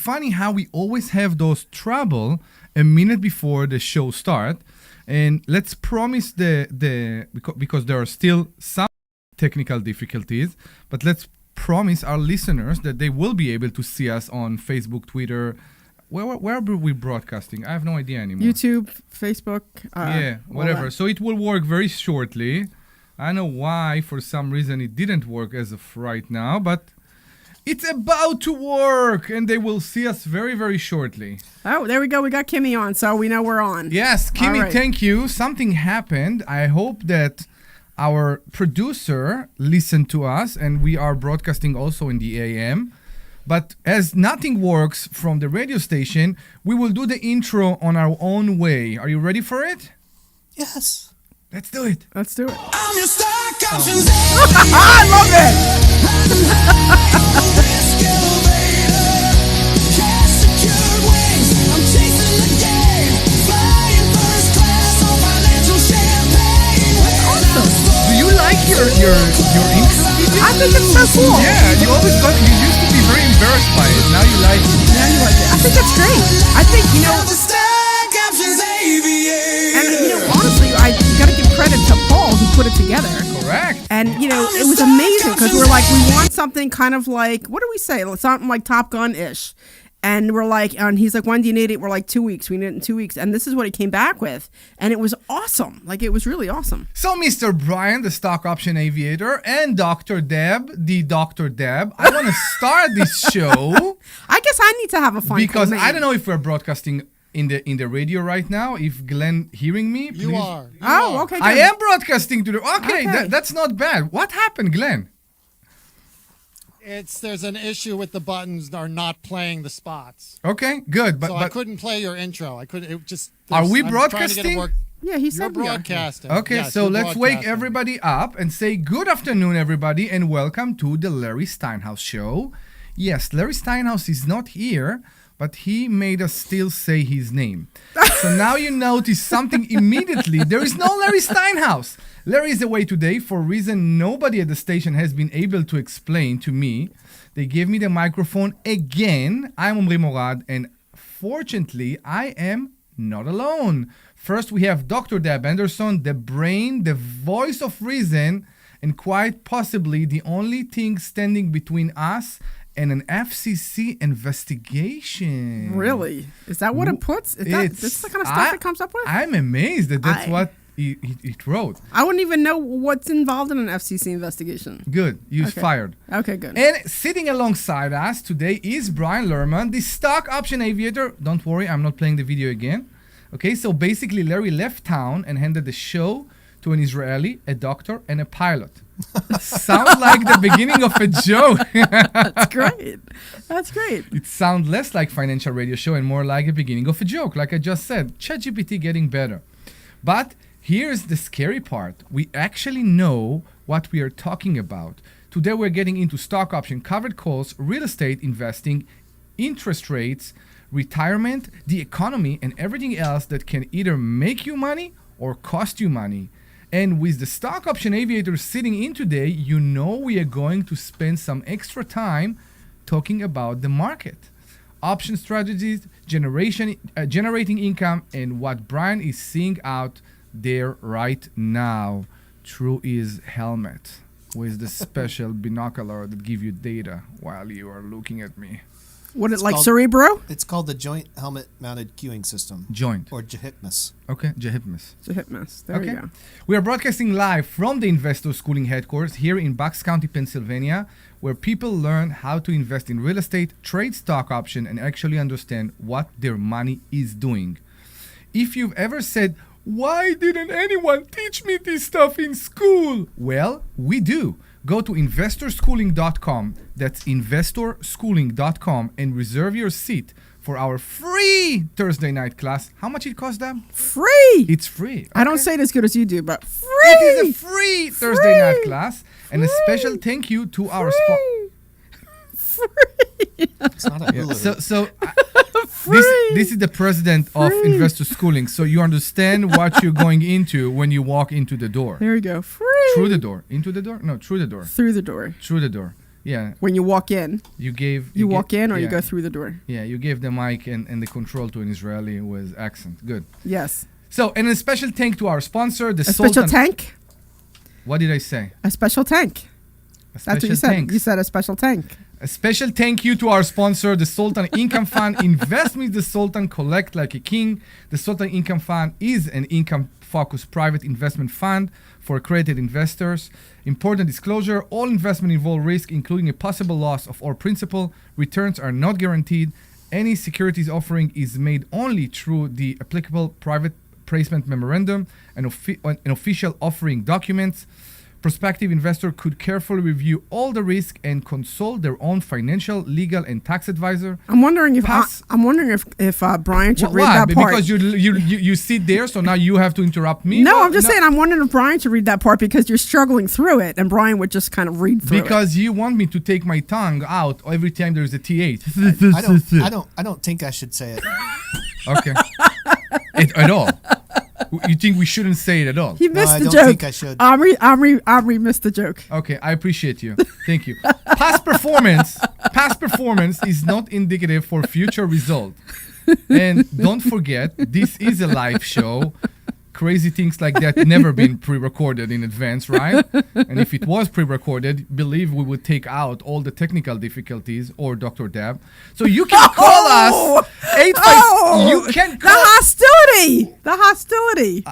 funny how we always have those trouble a minute before the show start. And let's promise because there are still some technical difficulties, but let's promise our listeners that they will be able to see us on Facebook, Twitter. Where are we broadcasting? I have no idea anymore. YouTube, Facebook. Whatever. So it will work very shortly. I don't know why, for some reason, it didn't work as of right now, but it's about to work, and they will see us very, very shortly. Oh, there we go. We got Kimmy on, so we know we're on. Yes, Kimmy, right. Thank you. Something happened. I hope that our producer listened to us, and we are broadcasting also in the AM. But as nothing works from the radio station, we will do the intro on our own way. Are you ready for it? Yes. Let's do it. Let's do it. I'm your stock options. I love it. Do you like your intro video? I think it's so cool. Yeah, you used to be very embarrassed by it. Now you like it. Now you like it. I think that's great. I think, honestly, I got to give credit to Paul who put it together. Correct. And, it was amazing because we're like, we want something kind of like, what do we say? Something like Top Gun-ish. And we're like, and he's like, when do you need it? We're like, 2 weeks. We need it in 2 weeks. And this is what he came back with. And it was awesome. Like, it was really awesome. So, Mr. Brian, the stock option aviator, and Dr. Deb, the Dr. Deb, I want to start this show. I guess I need to have a fun because name. I don't know if we're broadcasting in the radio right now. If Glenn hearing me, please. You are. Okay. Good. I am broadcasting to the. Okay. Okay. That's not bad. What happened, Glenn? There's an issue with the buttons are not playing the spots. Okay, good. But I couldn't play your intro. I couldn't. It just. Are we I'm broadcasting? trying to get it work. Yeah, he You're said we are. broadcasting. Okay, Yes, so you're let's wake broadcasting. everybody up and say good afternoon, everybody, and welcome to the Larry Steinhouse show. Yes, Larry Steinhouse is not here, but he made us still say his name. So now you notice something immediately. There is no Larry Steinhouse. Larry is away today for a reason nobody at the station has been able to explain to me. They gave me the microphone again. I'm Omri Morad, and fortunately, I am not alone. First, we have Dr. Deb Anderson, the brain, the voice of reason, and quite possibly the only thing standing between us and an FCC investigation. Really? Is that what it puts? Is that this the kind of stuff it comes up with? I'm amazed that that's what it wrote. I wouldn't even know what's involved in an FCC investigation. Good. You're fired. Okay, good. And sitting alongside us today is Brian Lerman, the stock option aviator. Don't worry, I'm not playing the video again. Okay, so basically Larry left town and handed the show to an Israeli, a doctor, and a pilot. Sounds like the beginning of a joke. That's great. That's great. It sounds less like financial radio show and more like a beginning of a joke. Like I just said, ChatGPT getting better. But here's the scary part. We actually know what we are talking about. Today we're getting into stock option, covered calls, real estate investing, interest rates, retirement, the economy, and everything else that can either make you money or cost you money. And with the stock option aviators sitting in today, you know we are going to spend some extra time talking about the market, option strategies, generating income, and what Brian is seeing out there right now through his helmet with the special binocular that give you data while you are looking at me. What is it like, Cerebro? It's called the Joint Helmet Mounted Queuing System. Joint. Or JHIPMAS. Okay, JHIPMAS. JHIPMAS. There you go. We are broadcasting live from the Investor Schooling headquarters here in Bucks County, Pennsylvania, where people learn how to invest in real estate, trade stock option, and actually understand what their money is doing. If you've ever said, why didn't anyone teach me this stuff in school? Well, we do. Go to investorschooling.com. That's investorschooling.com and reserve your seat for our free Thursday night class. How much it costs them? Free. It's free. Okay. I don't say it as good as you do, but free. It is a free Thursday night class. And a special thank you to our sponsor. Free. It's not a hula hoop. This is the president of Investor Schooling, so you understand what you're going into when you walk into the door. There you go. Free. Through the door. Into the door? No, through the door. Through the door. Through the door. Yeah. When you walk in, You walk in or you yeah. go through the door. Yeah, you gave the mic and the control to an Israeli with accent. Good. Yes. So, and a special thank to our sponsor, the A Sultan. special tank. What did I say? A special tank. A That's what you said. thanks. You said a special tank. A special thank you to our sponsor, the Sultan Income Fund. Invest with the Sultan, collect like a king. The Sultan Income Fund is an income-focused private investment fund for accredited investors. Important disclosure, all investment involve risk, including a possible loss of all principal. Returns are not guaranteed. Any securities offering is made only through the applicable private placement memorandum and official offering documents. Prospective investor could carefully review all the risk and consult their own financial, legal, and tax advisor. I'm wondering if Pass- if Brian should read Why? that part. Because you sit there, so now you have to interrupt me? No, Well, I'm just saying. I'm wondering if Brian should read that part because you're struggling through it, and Brian would just kind of read through Because you want me to take my tongue out every time there's a TH. I don't think I should say it. Okay. At all. You think we shouldn't say it at all? it. He missed I the don't joke. think I should. Omri missed the joke. Okay, I appreciate you. Thank you. Past performance is not indicative for future result. And don't forget, this is a live show. Crazy things like that never been pre-recorded in advance, right? And if it was pre-recorded, believe we would take out all the technical difficulties or Dr. Deb. So you can call us 85. You can The call. hostility. The hostility.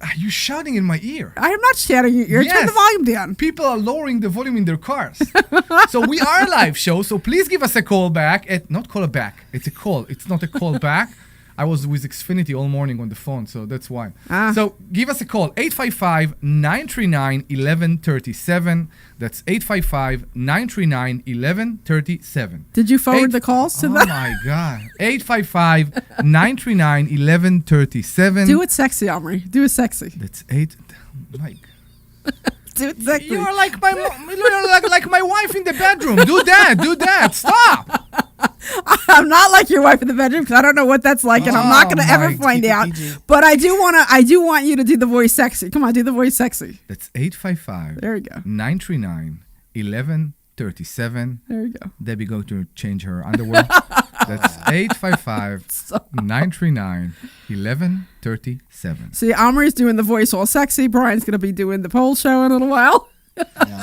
Are you shouting in my ear? I am not shouting in your ear. Turn Yes. the volume down. People are lowering the volume in their cars. So we are a live show. So please give us a call back. Not call back. It's a call. It's not a call back. I was with Xfinity all morning on the phone, so that's why. So give us a call, 855-939-1137. That's 855-939-1137. Did you forward the calls to Oh them? my God. 855-939-1137. Do it sexy, Omri. Do it sexy. That's 8. Like. Do it sexy. You're like my like my wife in the bedroom. Do that. Stop. I'm not like your wife in the bedroom because I don't know what that's like, and I'm not going to ever my- find keep it out. PG. But I do want you to do the voice sexy. Come on, do the voice sexy. That's 855. There you go. 939-1137. There you go. Debbie going to change her underwear. That's 855-939-1137. See, Omri's doing the voice all sexy. Brian's going to be doing the poll show in a little while.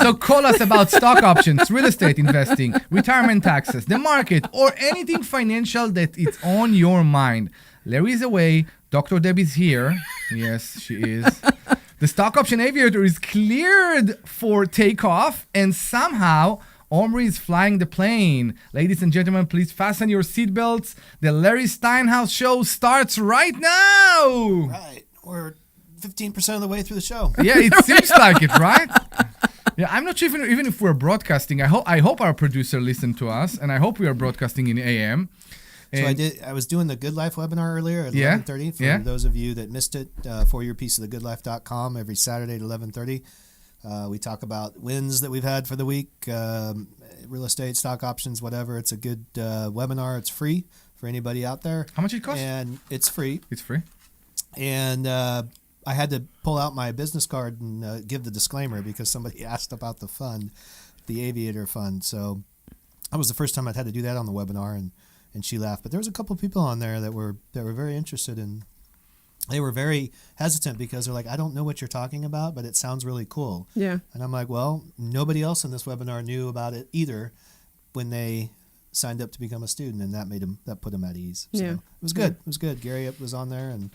So call us about stock options, real estate investing, retirement taxes, the market, or anything financial that is on your mind. Larry is away. Dr. Debbie's here. Yes, she is. The stock option aviator is cleared for takeoff, and somehow Omri is flying the plane. Ladies and gentlemen, please fasten your seatbelts. The Larry Steinhouse show starts right now. Right. We're 15% of the way through the show. Yeah, it seems like it, right? Yeah, I'm not sure even if we're broadcasting. I hope our producer listened to us, and I hope we are broadcasting in AM. So And I was doing the Good Life webinar earlier at Yeah, 11:30. For yeah. those of you that missed it, for your piece of thegoodlife.com every Saturday at 11:30. We talk about wins that we've had for the week, real estate, stock options, whatever. It's a good webinar. It's free for anybody out there. How much it costs? And it's free. It's free. And I had to pull out my business card and give the disclaimer because somebody asked about the fund, the Aviator Fund. So that was the first time I'd had to do that on the webinar, and she laughed. But there was a couple of people on there that were very interested, and they were very hesitant because they're like, I don't know what you're talking about, but it sounds really cool. Yeah. And I'm like, well, nobody else in this webinar knew about it either when they signed up to become a student, and that put them at ease. So Yeah. it was good. It was good. Gary was on there, and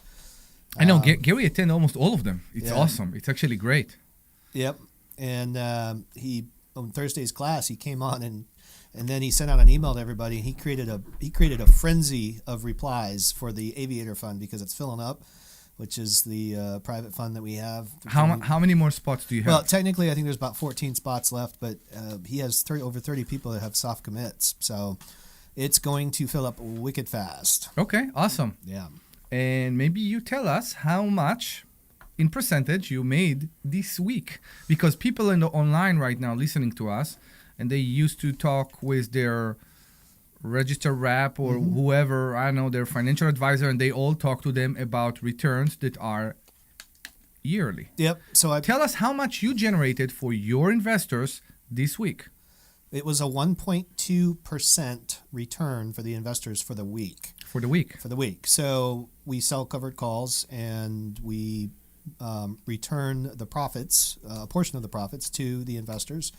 I know Gary attended almost all of them. It's Yeah. awesome. It's actually great. Yep. And he on Thursday's class he came on and then he sent out an email to everybody. He created a frenzy of replies for the Aviator Fund because it's filling up, which is the private fund that we have. How many more spots do you have? Well, technically, I think there's about 14 spots left, but he has over 30 people that have soft commits, so it's going to fill up wicked fast. Okay, awesome. Yeah. And maybe you tell us how much in percentage you made this week, because people in the online right now listening to us, and they used to talk with their register rep or whoever, I don't know, their financial advisor, and they all talk to them about returns that are yearly. Yep. So Tell us how much you generated for your investors this week. It was a 1.2% return for the investors for the week. For the week. For the week. So we sell covered calls and we return the profits, a portion of the profits to the investors.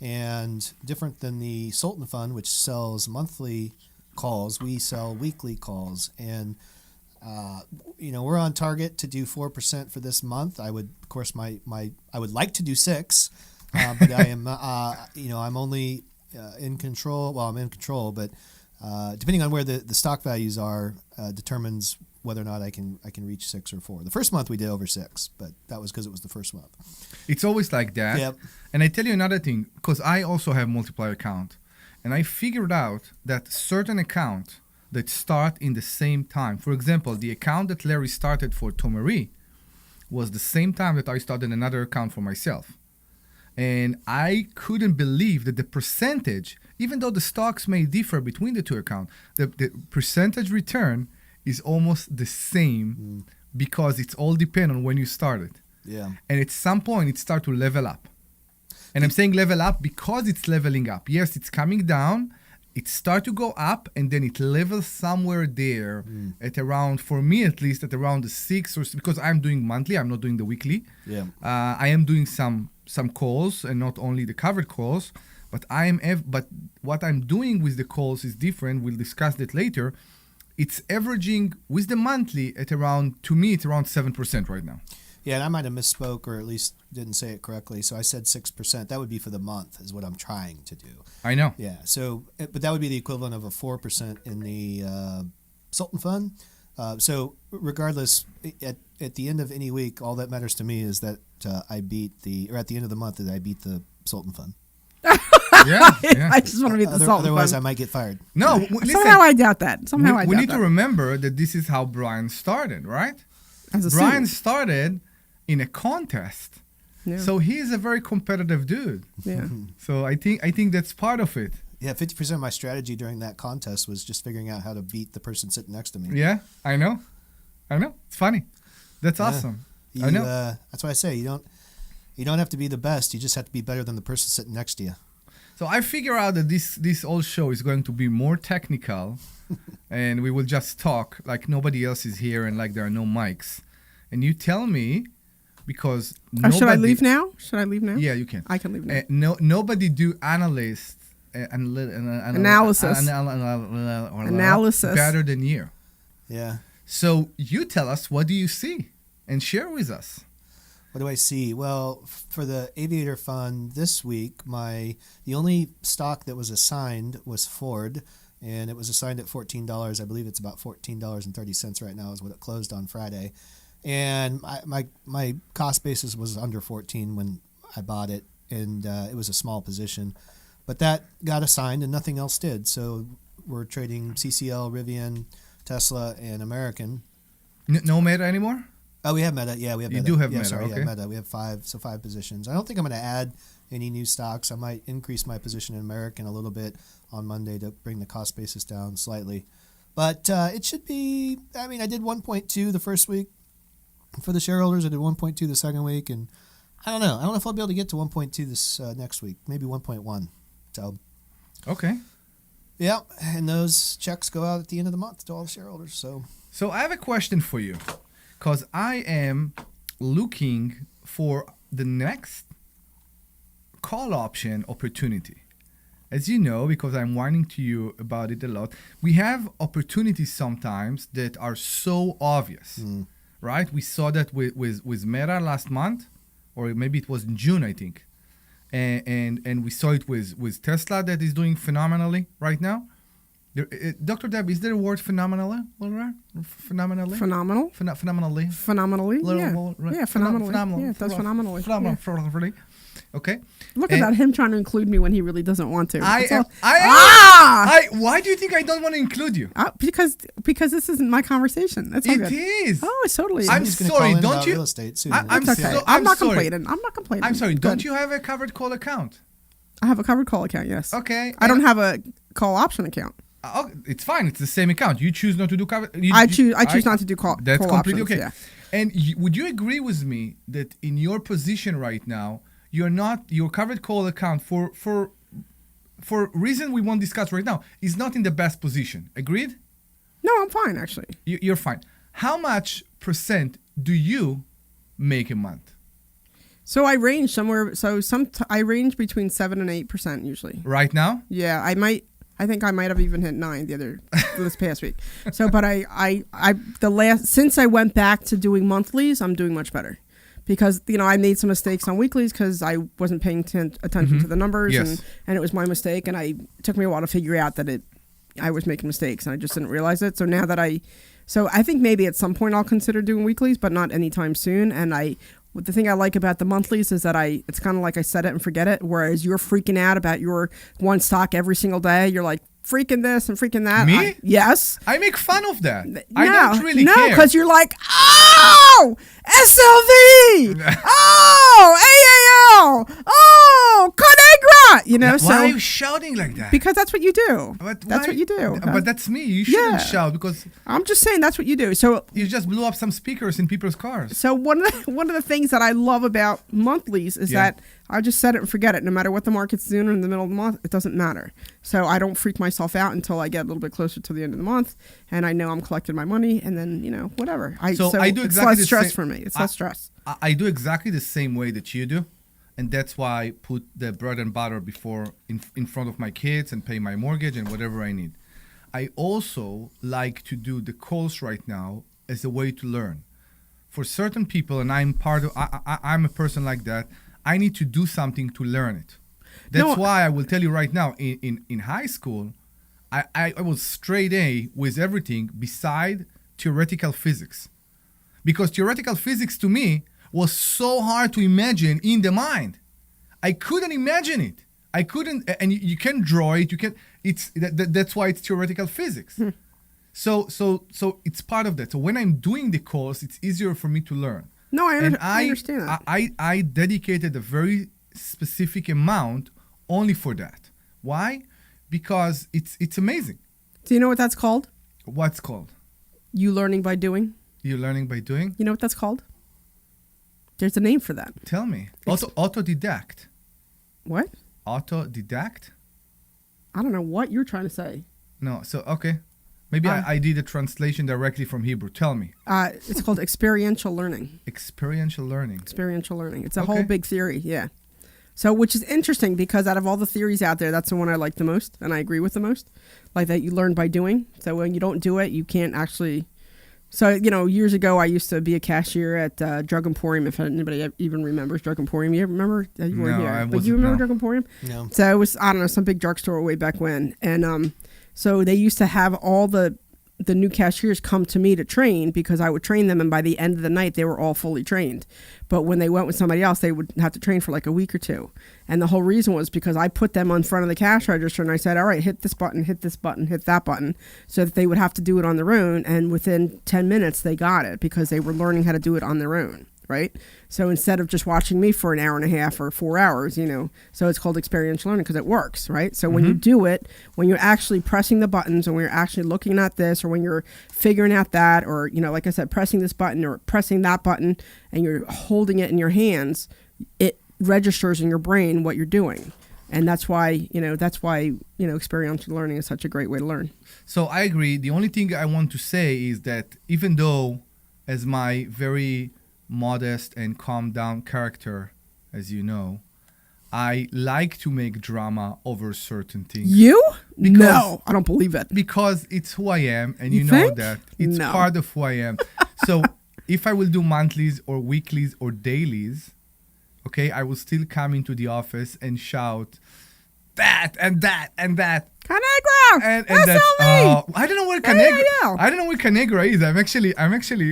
And different than the Sultan Fund, which sells monthly calls, we sell weekly calls. And, we're on target to do 4% for this month. I would, of course, I would like to do 6%. But I am, I'm only in control. Well, I'm in control, but depending on where the stock values are, determines whether or not I can reach 6 or 4. The first month we did over 6, but that was because it was the first month. It's always like that. Yep. And I tell you another thing, because I also have multiplier account, and I figured out that certain account that start in the same time. For example, the account that Larry started for Tomari was the same time that I started another account for myself. And I couldn't believe that the percentage, even though the stocks may differ between the two accounts, the percentage return is almost the same because it's all depend on when you started. Yeah. And at some point, it starts to level up. And I'm saying level up because it's leveling up. Yes, it's coming down. It starts to go up, and then it levels somewhere there at around, for me at least, at around the 6 or because I'm doing monthly. I'm not doing the weekly. Yeah. I am doing some calls and not only the covered calls, but but what I'm doing with the calls is different. We'll discuss that later. It's averaging with the monthly at around, to me, it's around 7% right now. Yeah, and I might have misspoke or at least didn't say it correctly. So I said 6%. That would be for the month is what I'm trying to do. I know. Yeah. So, but that would be the equivalent of a 4% in the Sultan Fund. So regardless, at the end of any week, all that matters to me is that I beat or at the end of the month, that I beat the Sultan Fund. Yeah. I just want to beat the Sultan Otherwise, Fund. I might get fired. No, listen. Somehow I doubt that. We need to remember that this is how Brian started, right? Brian started in a contest. Yeah. So he's a very competitive dude. Yeah. So I think that's part of it. Yeah, 50% of my strategy during that contest was just figuring out how to beat the person sitting next to me. Yeah, I know. It's funny. That's awesome. I know. That's why I say you don't have to be the best. You just have to be better than the person sitting next to you. So I figure out that this whole show is going to be more technical, and we will just talk like nobody else is here and like there are no mics. And you tell me, because should I leave now? Yeah, you can. I can leave now. Nobody do analysis better than you. Yeah. So you tell us, what do you see, and share with us. What do I see? Well, for the Aviator Fund this week, the only stock that was assigned was Ford, and it was assigned at $14. I believe it's about $14.30 right now is what it closed on Friday. And my cost basis was under 14 when I bought it, and it was a small position. But that got assigned, and nothing else did. So we're trading CCL, Rivian, Tesla, and American. No Meta anymore? Oh, we have Meta. Yeah, we have Meta. You do have yeah, Meta, sorry, okay. Yeah, Meta. We have 5 positions. I don't think I'm going to add any new stocks. I might increase my position in American a little bit on Monday to bring the cost basis down slightly. But it should be, I did 1.2 the first week for the shareholders. I did 1.2 the second week, and I don't know. I don't know if I'll be able to get to 1.2 this next week. Maybe 1.1. So, okay. Yeah, and those checks go out at the end of the month to all the shareholders. So I have a question for you, because I am looking for the next call option opportunity. As you know, because I'm whining to you about it a lot, we have opportunities sometimes that are so obvious, right? We saw that with Meta last month, or maybe it was in June, I think. And we saw it with Tesla that is doing phenomenally right now. Dr. Deb, is there a word phenomenally? Phenomenally? Phenomenal. Phenomenally. Phenomenally. Yeah, phenomenally. Yeah, it does phenomenally. Phenomenally. Okay. Look at him trying to include me when he really doesn't want to. Why do you think I don't want to include you? Because this isn't my conversation. That's all good. It is. Oh, it's totally. I'm He's gonna sorry. call in Don't about you? Real estate soon. I'm It's okay. so- I'm not sorry. complaining. I'm sorry. Good. Don't you have a covered call account? I have a covered call account. Yes. Okay. I don't have a call option account. Oh, it's fine. It's the same account. You choose not to do cover. I choose not to do call. That's call completely options, okay. Yeah. And would you agree with me that in your position right now, your covered call account for for reason we won't discuss right now, is not in the best position. Agreed? No, I'm fine actually. You're fine. How much percent do you make a month? So I range somewhere. So I range between 7 and 8% usually. Right now? Yeah, I think I might have even hit 9 this past week. So, but since I went back to doing monthlies, I'm doing much better. Because, I made some mistakes on weeklies because I wasn't paying attention to the numbers. Yes. And it was my mistake. And it took me a while to figure out that I was making mistakes and I just didn't realize it. So now that I think maybe at some point I'll consider doing weeklies, but not anytime soon. And the thing I like about the monthlies is that it's kind of like I set it and forget it. Whereas you're freaking out about your one stock every single day. You're like, freaking this and freaking that. Me? Yes. I make fun of that. I don't really care. No, because you're like, oh, SLV, oh, AAL, oh, Conagra. Why are you shouting like that? Because that's what you do. But that's what you do. But that's me. You shouldn't shout because I'm just saying that's what you do. So you just blew up some speakers in people's cars. So one of the things that I love about monthlies is that I just set it and forget it. No matter what the market's doing in the middle of the month, it doesn't matter. So I don't freak myself out until I get a little bit closer to the end of the month, and I know I'm collecting my money, and then whatever. I do exactly it's less stress for me. It's less stress. I do exactly the same way that you do, and that's why I put the bread and butter in front of my kids and pay my mortgage and whatever I need. I also like to do the calls right now as a way to learn. For certain people, and I'm a person like that. I need to do something to learn it. That's why I will tell you right now, in high school, I was straight A with everything beside theoretical physics. Because theoretical physics to me was so hard to imagine in the mind. I couldn't imagine it. I couldn't, and you can draw it, that's why it's theoretical physics. So it's part of that. So when I'm doing the course, it's easier for me to learn. No, I understand that. I dedicated a very specific amount only for that. Why? Because it's amazing. Do you know what that's called? What's called? You learning by doing. You learning by doing? You know what that's called? There's a name for that. Tell me. Autodidact. What? Autodidact? I don't know what you're trying to say. No, so okay. Maybe I did a translation directly from Hebrew. Tell me. It's called experiential learning. Experiential learning. Experiential learning. It's a whole big theory, yeah. So, which is interesting because out of all the theories out there, that's the one I like the most and I agree with the most. Like that you learn by doing. So when you don't do it, you can't actually... So, years ago, I used to be a cashier at Drug Emporium, if anybody even remembers Drug Emporium. You remember? You weren't here. But you remember Drug Emporium? No. So it was, I don't know, some big drugstore way back when. And so they used to have all the new cashiers come to me to train because I would train them. And by the end of the night, they were all fully trained. But when they went with somebody else, they would have to train for like a week or two. And the whole reason was because I put them in front of the cash register and I said, all right, hit this button, hit that button, so that they would have to do it on their own. And within 10 minutes, they got it because they were learning how to do it on their own. Right? So instead of just watching me for an hour and a half or 4 hours, so it's called experiential learning because it works, right? So when you do it, when you're actually pressing the buttons and when you're actually looking at this or when you're figuring out that or, like I said, pressing this button or pressing that button and you're holding it in your hands, it registers in your brain what you're doing. And that's why experiential learning is such a great way to learn. So I agree. The only thing I want to say is that even though as my very modest and calm down character, as you know, I like to make drama over certain things. You? No, I don't believe it. Because it's who I am, and you know think? that. It's No. part of who I am. So if I will do monthlies or weeklies or dailies, okay, I will still come into the office and shout that and that and that. Conagra! And SLV! that's I don't know where Conagra. yeah. I don't know where Conagra is. I'm actually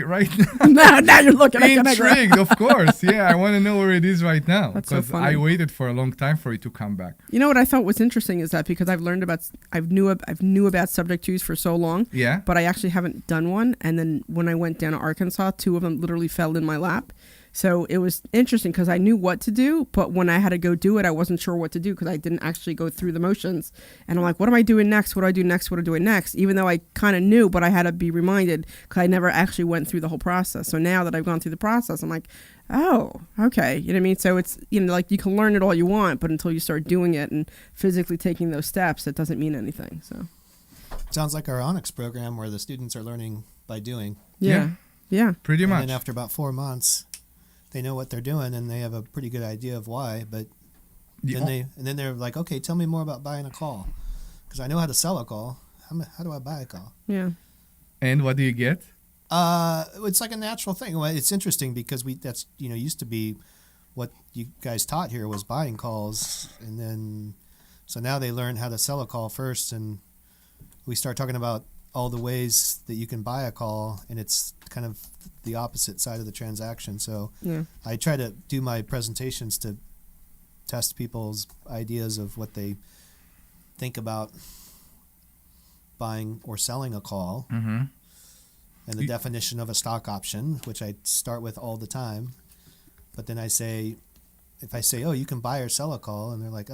right now you're looking at Conagra. intrigued, of course. Yeah, I want to know where it is right now. That's so because funny. I waited for a long time for it to come back. You know what I thought was interesting is that because I've knew about subject twos for so long. Yeah. But I actually haven't done one. And then when I went down to Arkansas, 2 of them literally fell in my lap. So it was interesting because I knew what to do, but when I had to go do it, I wasn't sure what to do because I didn't actually go through the motions. And I'm like, what am I doing next? What do I do next? What do I do next? Even though I kind of knew, but I had to be reminded because I never actually went through the whole process. So now that I've gone through the process, I'm like, oh, okay. You know what I mean? So it's, like you can learn it all you want, but until you start doing it and physically taking those steps, it doesn't mean anything. So Sounds like our Onyx program where the students are learning by doing. yeah. Pretty And much. then after about 4 months, they know what they're doing and they have a pretty good idea of why. But then they're like, okay, tell me more about buying a call, because I know how to sell a call. How do I buy a call? Yeah. And what do you get? It's like a natural thing. Well, it's interesting because that's used to be what you guys taught here was buying calls, and then so now they learn how to sell a call first, and we start talking about all the ways that you can buy a call, and it's kind of the opposite side of the transaction. So Yeah. I try to do my presentations to test people's ideas of what they think about buying or selling a call, Mm-hmm. and the definition of a stock option, which I start with all the time. But then if I say, oh, you can buy or sell a call, and they're like,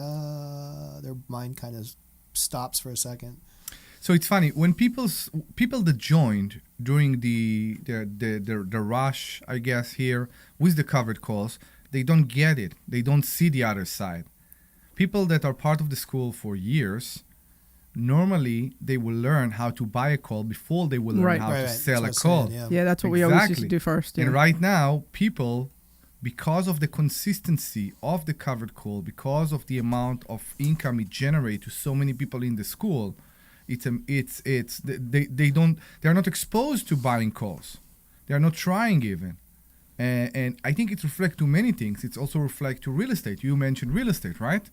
their mind kind of stops for a second. So it's funny when people that joined during the rush, I guess, here with the covered calls, they don't get it. They don't see the other side. People that are part of the school for years, normally they will learn how to buy a call before they will learn how to sell a That's what call. I'm saying, Yeah, that's what we always used to Exactly. do first. Yeah. And right now, people, because of the consistency of the covered call, because of the amount of income it generates to so many people in the school, they're not exposed to buying calls. They're not trying even. And I think it reflects to many things. It's also reflect to real estate. You mentioned real estate, right?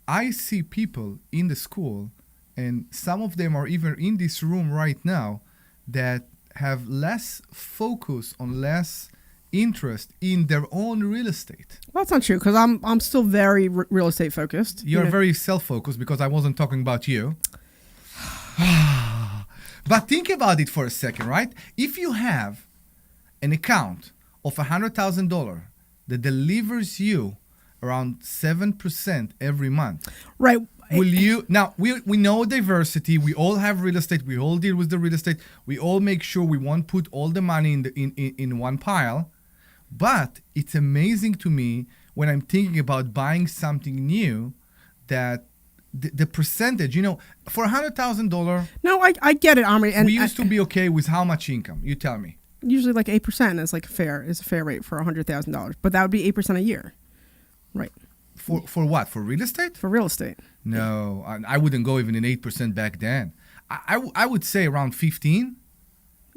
I see people in the school, and some of them are even in this room right now, that have less focus on less interest in their own real estate. Well, that's not true because I'm still very real estate focused. You're very self-focused because I wasn't talking about you. But think about it for a second, right? If you have an account of $100,000 that delivers you around 7% every month, right. will you now? We know diversity. We all have real estate. We all deal with the real estate. We all make sure we won't put all the money in one pile. But it's amazing to me when I'm thinking about buying something new that the percentage, for $100,000, No, I get it, Omri. And we used to be okay with how much income? You tell me. usually like 8% is like a fair rate for $100,000, but that would be 8% a year, right? For what? For real estate? For real estate. No, I wouldn't go even in 8% back then. I would say around 15.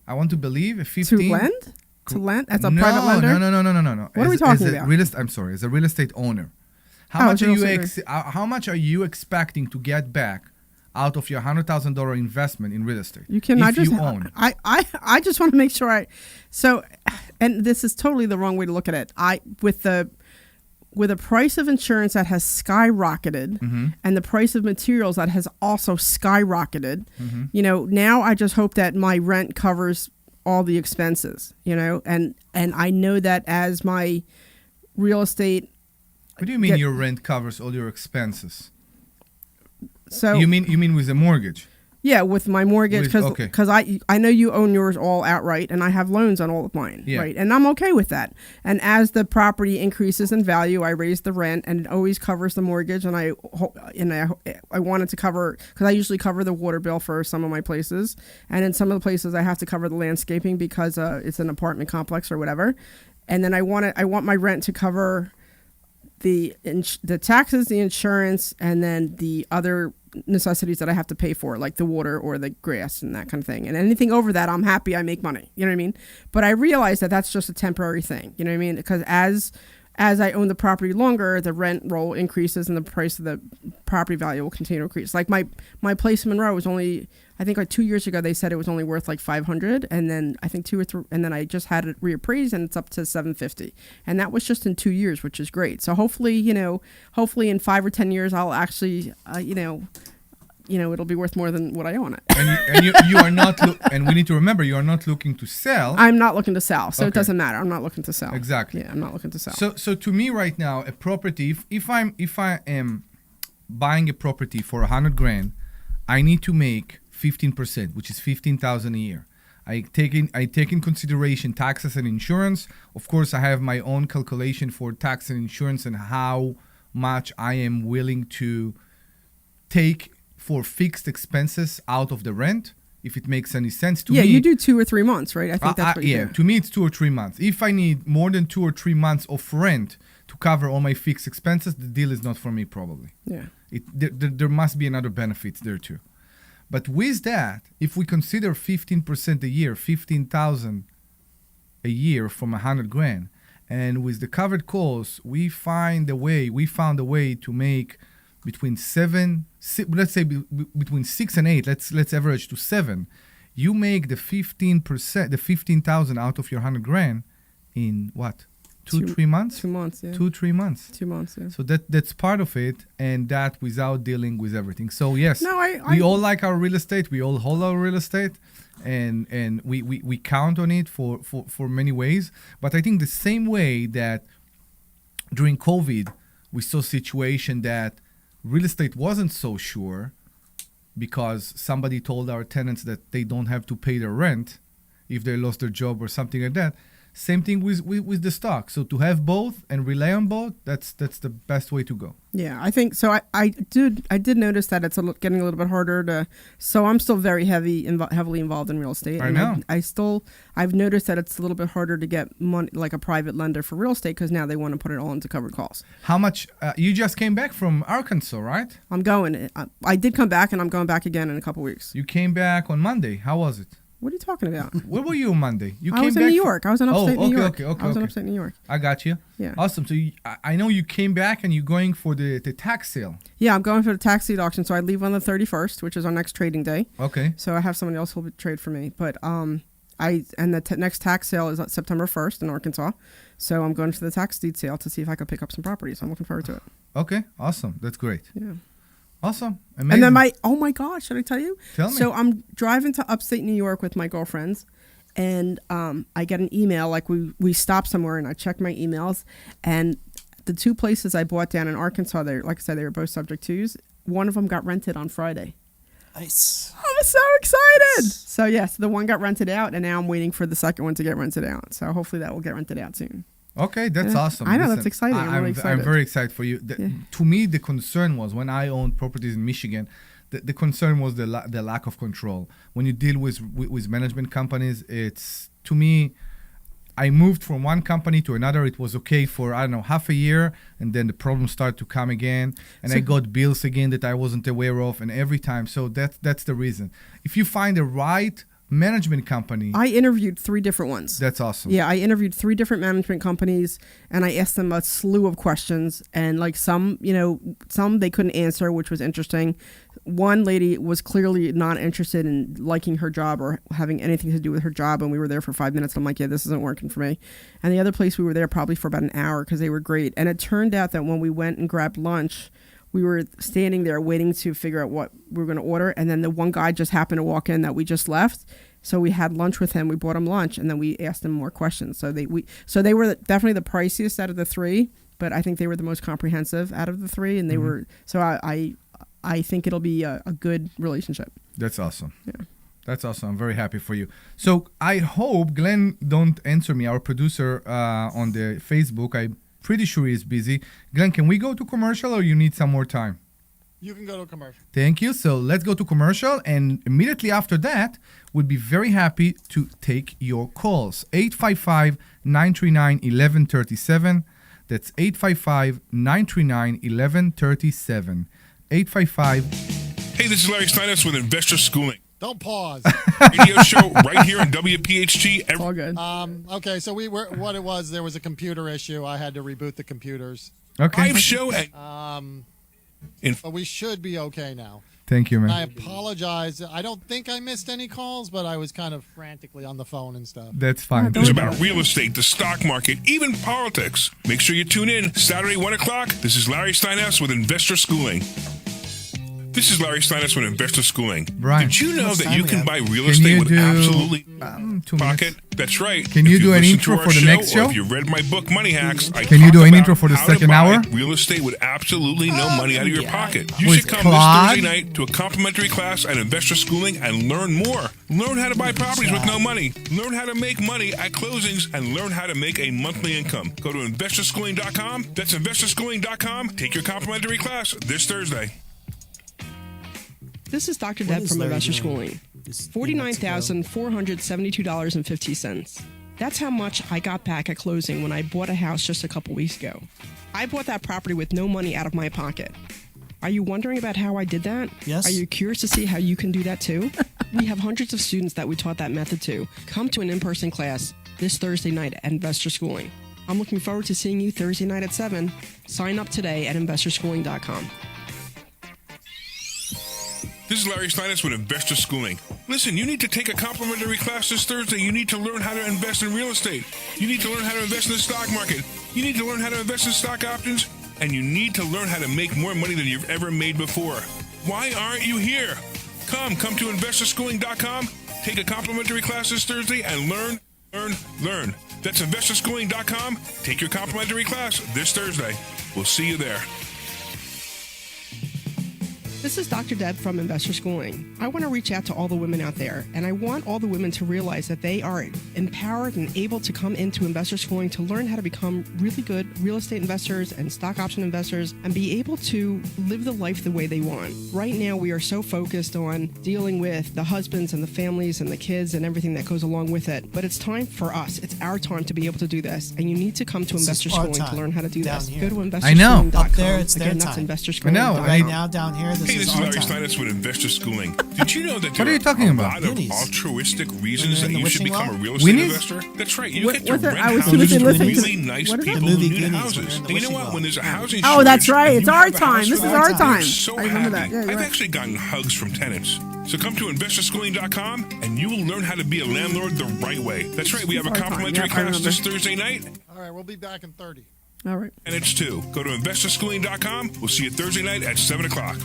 I want to believe 15. To lend? To lend as a private lender? No. What are we talking about? I'm sorry, as a real estate owner. Oh, How much are you expecting to get back out of your $100,000 investment in real estate? You cannot if just you own. I just want to make sure and this is totally the wrong way to look at it. With a price of insurance that has skyrocketed and the price of materials that has also skyrocketed, now I just hope that my rent covers all the expenses, and I know that as my real estate. What do you mean your rent covers all your expenses? So you mean with the mortgage? Yeah, with my mortgage, because I know you own yours all outright, and I have loans on all of mine, right? And I'm okay with that. And as the property increases in value, I raise the rent, and it always covers the mortgage. And I wanted to cover, because I usually cover the water bill for some of my places, and in some of the places I have to cover the landscaping because it's an apartment complex or whatever. And then I want my rent to cover the taxes, the insurance, and then the other necessities that I have to pay for, like the water or the grass and that kind of thing. And anything over that, I'm happy I make money. You know what I mean? But I realize that that's just a temporary thing. You know what I mean? Because as I own the property longer, the rent roll increases and the price of the property value will continue to increase. Like my place in Monroe was only, I think like 2 years ago, they said it was only worth like $500. And then I think 2 or 3, and then I just had it reappraised and it's up to $750. And that was just in 2 years, which is great. So hopefully in 5 or 10 years, I'll actually, it'll be worth more than what I own it. You are not, and we need to remember, you are not looking to sell. I'm not looking to sell, so it Okay. doesn't matter. I'm not looking to sell. Exactly. Yeah, I'm not looking to sell. So to me right now, a property, if I am buying a property for 100 grand, I need to make 15%, which is 15,000 a year. I take in consideration taxes and insurance. Of course, I have my own calculation for tax and insurance and how much I am willing to take for fixed expenses out of the rent, if it makes any sense to me. Yeah, you do 2 or 3 months, right? I think that's what you do. To me, it's 2 or 3 months. If I need more than 2 or 3 months of rent to cover all my fixed expenses, the deal is not for me, probably. Yeah. There must be another benefits there too. But with that, if we consider 15% a year, 15,000 a year from 100 grand, and with the covered costs, we found a way to make between between 6 and 8. Let's average to 7. You make the 15%, the 15,000 out of your 100 grand in what? 3 months? 2 months, yeah. 3 months. 2 months, yeah. So that's part of it, and that without dealing with everything. So yes, No, we all like our real estate. We all hold our real estate, and we count on it for many ways. But I think the same way that during COVID, we saw a situation that real estate wasn't so sure because somebody told our tenants that they don't have to pay their rent if they lost their job or something like that. Same thing with the stock. So to have both and rely on both, that's the best way to go. Yeah, I think so. I did notice that it's getting a little bit harder to. So I'm still very heavily involved in real estate. I know. I've noticed that it's a little bit harder to get money, like a private lender for real estate, because now they want to put it all into covered calls. How much? You just came back from Arkansas, right? I'm going. I did come back, and I'm going back again in a couple weeks. You came back on Monday. How was it? What are you talking about? Where were you on Monday? I was in New York. I was in upstate New York. Okay, I was in okay. upstate New York. I got you. Yeah. Awesome. So I know you came back and you're going for the tax sale. Yeah, I'm going for the tax deed auction. So I leave on the 31st, which is our next trading day. Okay. So I have somebody else who will trade for me. But the next tax sale is on September 1st in Arkansas. So I'm going to the tax deed sale to see if I could pick up some properties. I'm looking forward to it. Okay. Awesome. That's great. Yeah. Awesome. Amazing. And then oh my gosh, should I tell you? Tell me. So I'm driving to upstate New York with my girlfriends, and I get an email, like we stop somewhere, and I check my emails, and the 2 places I bought down in Arkansas, like I said, they were both subject twos. One of them got rented on Friday. Nice. I was so excited. So yes, the one got rented out, and now I'm waiting for the second one to get rented out. So hopefully that will get rented out soon. Okay, that's Yeah. awesome. I know, Listen, that's exciting. I'm really excited. I'm very excited for you. Yeah. To me, the concern was when I owned properties in Michigan, the concern was the lack of control. When you deal with management companies, it's, to me, I moved from one company to another. It was okay for, I don't know, half a year, and then the problems started to come again, and I got bills again that I wasn't aware of, and every time. So that's the reason. If you find the right management company, I interviewed 3 different ones. that's awesome. Yeah, I interviewed 3 different management companies, and I asked them a slew of questions, and like some they couldn't answer, which was interesting. One lady was clearly not interested in liking her job or having anything to do with her job, and we were there for 5 minutes. I'm like, yeah, this isn't working for me. And the other place, we were there probably for about an hour because they were great. And it turned out that when we went and grabbed lunch, we were standing there waiting to figure out what we were going to order, and then the one guy just happened to walk in that we just left. So we had lunch with him. We bought him lunch, and then we asked him more questions. So they were definitely the priciest out of the 3, but I think they were the most comprehensive out of the 3, and they were. So I think it'll be a good relationship. That's awesome. Yeah. That's awesome. I'm very happy for you. So I hope Glenn don't answer me, our producer on the Facebook. I'm pretty sure he's busy. Glenn, can we go to commercial or you need some more time? You can go to a commercial. Thank you. So let's go to commercial, and immediately after that, we'll be very happy to take your calls. 855-939-1137. That's 855-939-1137. 855. Hey, this is Larry Steinhouse with Investor Schooling. Don't pause. Radio show right here on WPHT. It's all good. Okay, so what it was, there was a computer issue. I had to reboot the computers. Okay. Live show at But we should be okay now. Thank you, I man. apologize. I don't think I missed any calls, but I was kind of frantically on the phone and stuff. That's fine. It's about real estate, the stock market, even politics. Make sure you tune in Saturday, 1 o'clock. This is Larry Steinhouse with Investor Schooling. This is Larry Steinhouse with Investor Schooling. Brian. Did you know Much that time you we can have? buy real Can estate you with do, absolutely 2 pocket? minutes? That's right. Can If you do an listen intro to our for the next show? Or if you read my book, Money Hacks, I Can you talk do an about intro for the how to second buy hour? real estate with absolutely no money out of your pocket. You Who is should come Claude? this Thursday night to a complimentary class at Investor Schooling and learn more. Learn how to buy properties with no money. Learn how to make money at closings and learn how to make a monthly income. Go to investorschooling.com. That's investorschooling.com. Take your complimentary class this Thursday. This is Dr. What Deb is from Larry Investor doing? Schooling. Just minutes ago. $49,472.50. That's how much I got back at closing when I bought a house just a couple weeks ago. I bought that property with no money out of my pocket. Are you wondering about how I did that? Yes. Are you curious to see how you can do that too? We have hundreds of students that we taught that method to. Come to an in-person class this Thursday night at Investor Schooling. I'm looking forward to seeing you Thursday night at 7. Sign up today at investorschooling.com. This is Larry Steinhouse with Investor Schooling. Listen, you need to take a complimentary class this Thursday. You need to learn how to invest in real estate. You need to learn how to invest in the stock market. You need to learn how to invest in stock options. And you need to learn how to make more money than you've ever made before. Why aren't you here? Come to investorschooling.com. Take a complimentary class this Thursday and learn. That's investorschooling.com. Take your complimentary class this Thursday. We'll see you there. This is Dr. Deb from Investor Schooling. I want to reach out to all the women out there, and I want all the women to realize that they are empowered and able to come into Investor Schooling to learn how to become really good real estate investors and stock option investors and be able to live the life the way they want. Right now, we are so focused on dealing with the husbands and the families and the kids and everything that goes along with it. But it's time for us. It's our time to be able to do this, and you need to come to This is Investor our Schooling to time learn how to do down this. here. Go to I know. investorschooling.com. Up there, it's their Again, that's time. investorschooling.com. I know. Right now, down here, this Hey, this is is our Larry time. Steinhouse with Investor Schooling. Did you know that What there are you talking about? a lot of Goonies. altruistic reasons Remember that the you should wishing become well? a real estate Winnie's? investor? That's right. You What- get to what's that? rent I was houses listening to to- really nice what is it? people The who movie need Goonies, houses. when they're in the And you know wishing what? well. When there's a housing Oh, that's shortage right. and It's you our have a house time. This for is rent, our you're time. so I remember that. happy. Yeah, you're I've right. actually gotten hugs from tenants. So come to investorschooling.com and you will learn how to be a landlord the right way. That's right. We have a It's our time. complimentary Yep, I class remember. this Thursday night. All right, we'll be back in 30. All right. And it's 2. Go to investorschooling.com. We'll see you Thursday night at 7 o'clock.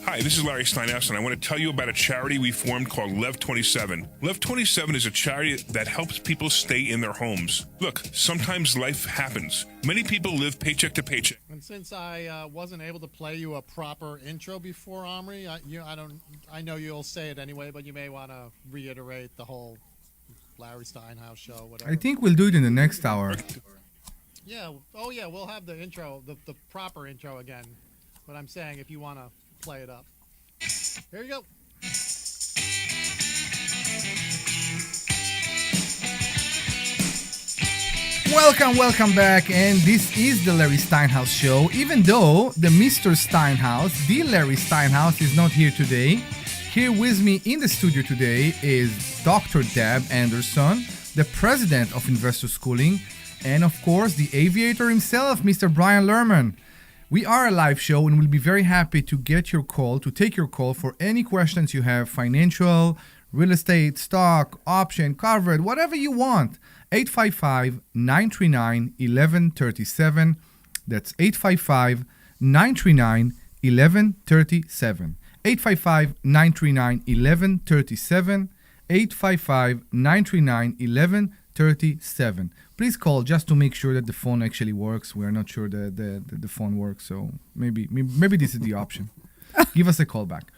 Hi, this is Larry Steinhouse, and I want to tell you about a charity we formed called Lev 27. Lev 27 is a charity that helps people stay in their homes. Look, sometimes life happens. Many people live paycheck to paycheck. And since I wasn't able to play you a proper intro before, Omri, I know you'll say it anyway, but you may want to reiterate the whole Larry Steinhouse show, whatever. I think we'll do it in the next hour. Yeah. Oh, yeah. We'll have the intro, the proper intro again. But I'm saying if you want to play it up. Here you go. Welcome back, and this is the Larry Steinhouse Show. Even though the Mr. Steinhouse, the Larry Steinhouse, is not here today, here with me in the studio today is Dr. Deb Anderson, the president of Investor Schooling, and of course the aviator himself, Mr. Brian Lerman. We are a live show and we'll be very happy to take your call for any questions you have, financial, real estate, stock, option, covered, whatever you want. 855-939-1137. That's 855-939-1137. 855-939-1137. 855-939-1137. Please call just to make sure that the phone actually works. We are not sure that the phone works, so maybe this is the option. Give us a call back.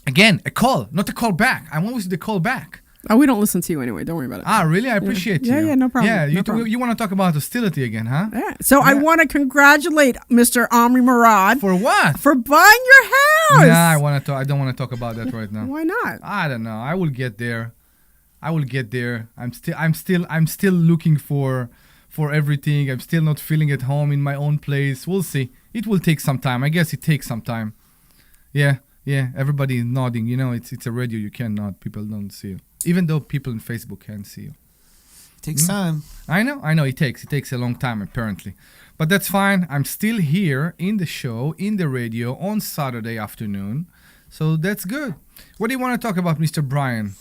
Again, a call, not a call back. I'm always the call back. Oh, we don't listen to you anyway. Don't worry about it. Ah, really? I appreciate you. Yeah, no problem. Yeah, No problem. you want to talk about hostility again, huh? Yeah. So I Yeah. want to congratulate Mr. Omri Morad For what? for buying your house. Nah, I don't want to talk about that right now. Why not? I don't know. I will get there. I'm still looking for everything. I'm still not feeling at home in my own place. We'll see. It will take some time. I guess it takes some time. Yeah. Everybody is nodding. You know, it's a radio. You can't nod. People don't see you. Even though people on Facebook can see you. It takes time. I know. It takes a long time apparently, but that's fine. I'm still here in the show, in the radio on Saturday afternoon, so that's good. What do you want to talk about, Mr. Brian?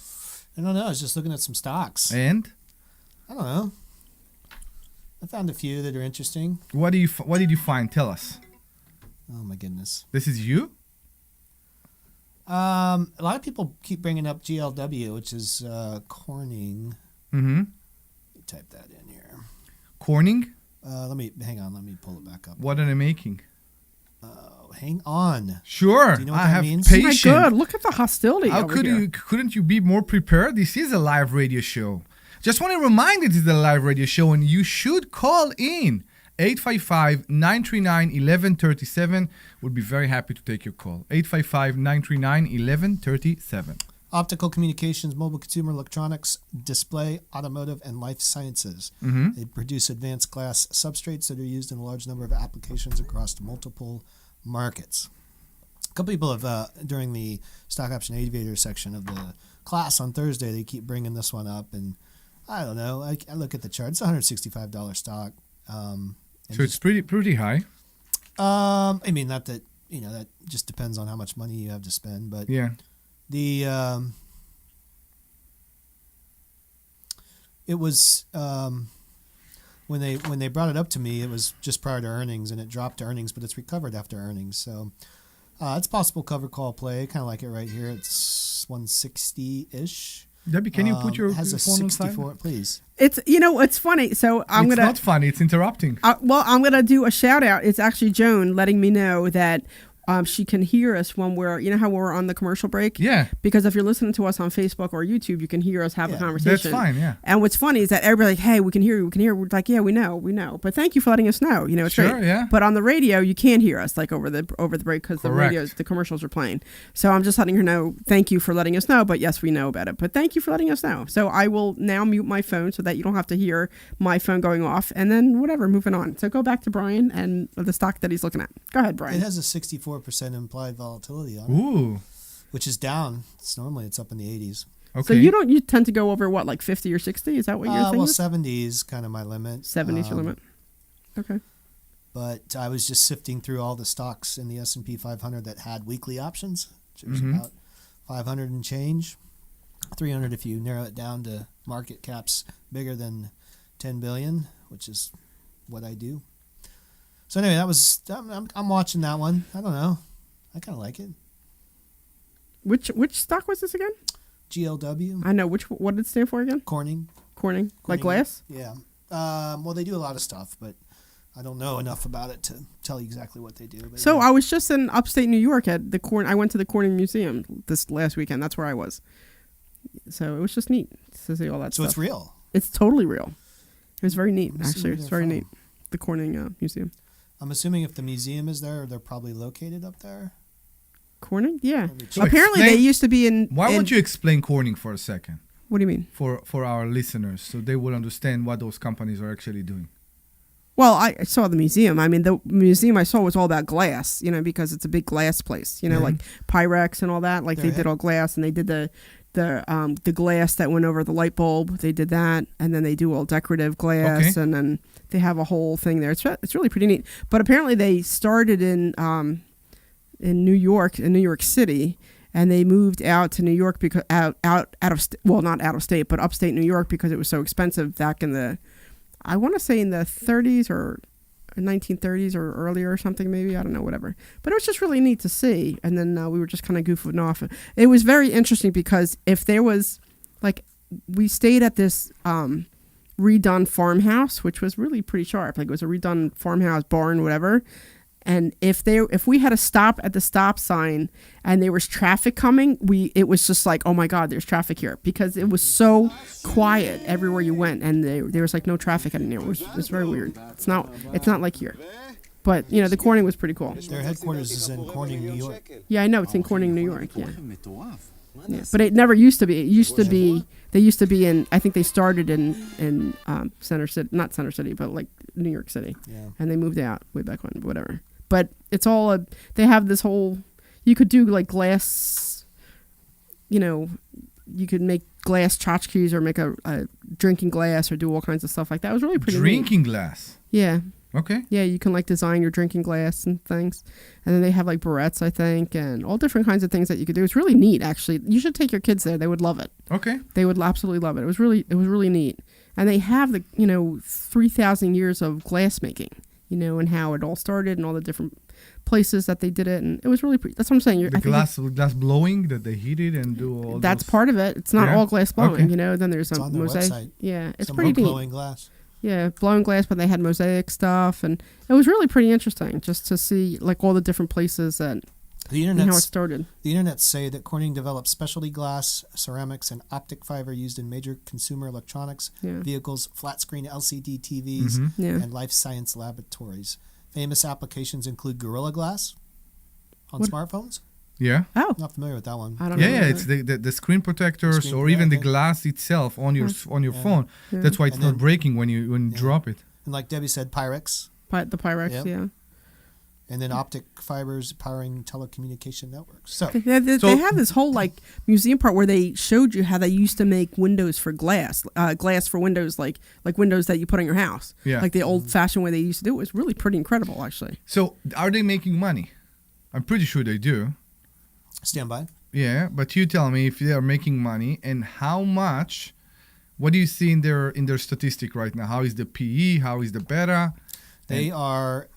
I don't know. I was just looking at some stocks. And I don't know. I found a few that are interesting. what did you find? Tell us. Oh my goodness. This is you? A lot of people keep bringing up GLW, which is Corning. Mm-hmm. Let me type that in here. Corning? Let me pull it back up. What are they making? Hang on. Sure. Do you know what I that have means? Oh my patience. God, look at the hostility. How over could here. you? Couldn't you be more prepared? This is a live radio show. Just want to remind you, this is a live radio show, and you should call in 855-939-1137. We'd be very happy to take your call. 855-939-1137. Optical communications, mobile consumer electronics, display, automotive, and life sciences. Mm-hmm. They produce advanced glass substrates that are used in a large number of applications across multiple markets. A couple people have, during the stock option aviator section of the class on Thursday, they keep bringing this one up, and I don't know. I look at the chart. It's a $165 stock. So it's pretty high. I mean, not that, that just depends on how much money you have to spend, but Yeah. It was when they brought it up to me, it was just prior to earnings, and it dropped to earnings, but it's recovered after earnings. So it's possible cover call play, kind of like it right here. It's 160-ish. Debbie, can you put your it has a phone on 64, silent? please. It's it's funny. So I'm It's gonna. not funny. It's interrupting. I'm gonna do a shout out. It's actually Joan letting me know that she can hear us when we're, how we're on the commercial break. Yeah. Because if you're listening to us on Facebook or YouTube, you can hear us have a conversation. That's fine. Yeah. And what's funny is that everybody's like, hey, we can hear you. We can hear you. We're like, yeah, we know. But thank you for letting us know. It's Sure, great. yeah. But on the radio, you can't hear us like over the break because the commercials are playing. So I'm just letting her know, thank you for letting us know. But yes, we know about it. But thank you for letting us know. So I will now mute my phone so that you don't have to hear my phone going off. And then whatever, moving on. So go back to Brian and the stock that he's looking at. Go ahead, Brian. It has a 64% implied volatility on it, Ooh. which is down. Normally it's up in the 80s. Okay. So you tend to go over what, like 50 or 60? Is that what you're thinking? 70 is kind of my limit. 70 is your limit. Okay. But I was just sifting through all the stocks in the S&P 500 that had weekly options, which was about 500 and change. 300 if you narrow it down to market caps bigger than 10 billion, which is what I do. So anyway, I'm watching that one. I don't know. I kind of like it. Which stock was this again? GLW. I know. What did it stand for again? Corning. Corning. Like glass? Yeah. Well, they do a lot of stuff, but I don't know enough about it to tell you exactly what they do. But So I was just in upstate New York at the I went to the Corning Museum this last weekend. That's where I was. So it was just neat to see all that stuff. So it's real. It's totally real. It was very neat, Let me see actually. where It's they're very from. neat. The Corning Museum. I'm assuming if the museum is there, they're probably located up there. Corning? Yeah. So Apparently explain- they used to be in... Why in, won't you explain Corning for a second What do you mean? for our listeners so they will understand what those companies are actually doing? Well, I saw the museum. I mean, the museum I saw was all about glass, because it's a big glass place, like Pyrex and all that. Like they did all glass, and they did the glass that went over the light bulb. They did that, and then they do all decorative glass, and then they have a whole thing there. It's really pretty neat. But apparently they started in New York City, and they moved out to New York because not out of state, but upstate New York because it was so expensive back in the, I want to say in the 30s or 1930s or earlier or something, maybe. I don't know, whatever. But it was just really neat to see. And then we were just kind of goofing off. It was very interesting because if there was, we stayed at this redone farmhouse, which was really pretty sharp. Like it was a redone farmhouse, barn, whatever. And if we had to stop at the stop sign and there was traffic coming, it was just like, oh my God, there's traffic here, because it was so quiet everywhere you went, and there was like no traffic anymore. It's very weird. It's not like here, but the Corning was pretty cool. Their headquarters is in Corning, New York. Yeah, I know it's in Corning, New York. Yeah. Yeah, but it never used to be. It used to be. They used to be in. I think they started in Center City, not Center City, but like New York City, and they moved out way back when. Whatever. But it's all they have this whole, you could do like glass, you could make glass tchotchkes or make a drinking glass or do all kinds of stuff like that. It was really pretty Drinking neat. glass. Yeah. Okay. Yeah, you can like design your drinking glass and things. And then they have like barrettes, I think, and all different kinds of things that you could do. It's really neat, actually. You should take your kids there. They would love it. Okay. They would absolutely love it. It was really neat. And they have the 3,000 years of glass making. And how it all started and all the different places that they did it, and it was really. That's what I'm saying. The glass blowing that they heat it and do all. That's those. part of it. It's not Yeah? all glass blowing, Okay. you know. Then there's It's a on their mosaic. website. Yeah, it's Some pretty neat. blowing glass. Yeah, blowing glass, but they had mosaic stuff, and it was really pretty interesting just to see like all the different places and The how it internet. started. The internet say that Corning developed specialty glass, ceramics, and optic fiber used in major consumer electronics, Yeah. vehicles, flat screen LCD TVs, Yeah. and life science laboratories. Famous applications include Gorilla Glass on What- smartphones. Yeah. Oh, Not familiar with that one. I don't know. Yeah, yeah, it's the screen protectors Screen or even the protector. glass itself on your Yeah. phone. That's why it's And not then- breaking when you drop it. And like Debbie said, Pyrex. The Pyrex, Yep. yeah. And then optic fibers powering telecommunication networks. So They have this whole like museum part where they showed you how they used to make windows for glass, glass for windows, like windows that you put on your house. Yeah. Like the old-fashioned way they used to do it was really pretty incredible, actually. So are they making money? I'm pretty sure they do. stand by. Yeah, but you tell me if they are making money and how much. What do you see in their statistic right now? How is the PE? How is the beta? They are.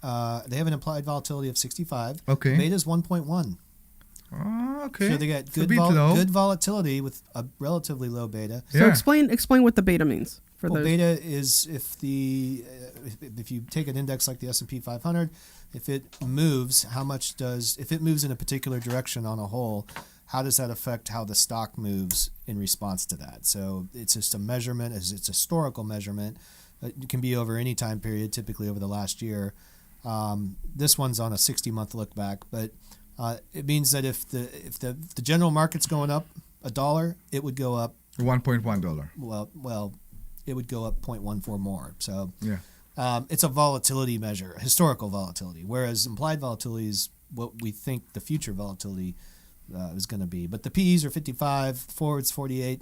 They have an implied volatility of 65. Okay. Beta is 1.1. Oh, okay. So they got It's a good bit low. good volatility with a relatively low beta. So Yeah. explain what the beta means for Well, those. beta is if you take an index like the S&P 500, if it moves, if it moves in a particular direction on a whole, how does that affect how the stock moves in response to that? So it's just a measurement, it's a historical measurement. It can be over any time period, typically over the last year. This one's on a 60-month look back, but it means that if the general market's going up $1, it would go up $1.1. well, it would go up 0.14 more. So Yeah. it's a volatility measure, historical volatility, whereas implied volatility is what we think the future volatility is going to be. But the PEs are 55, forwards 48.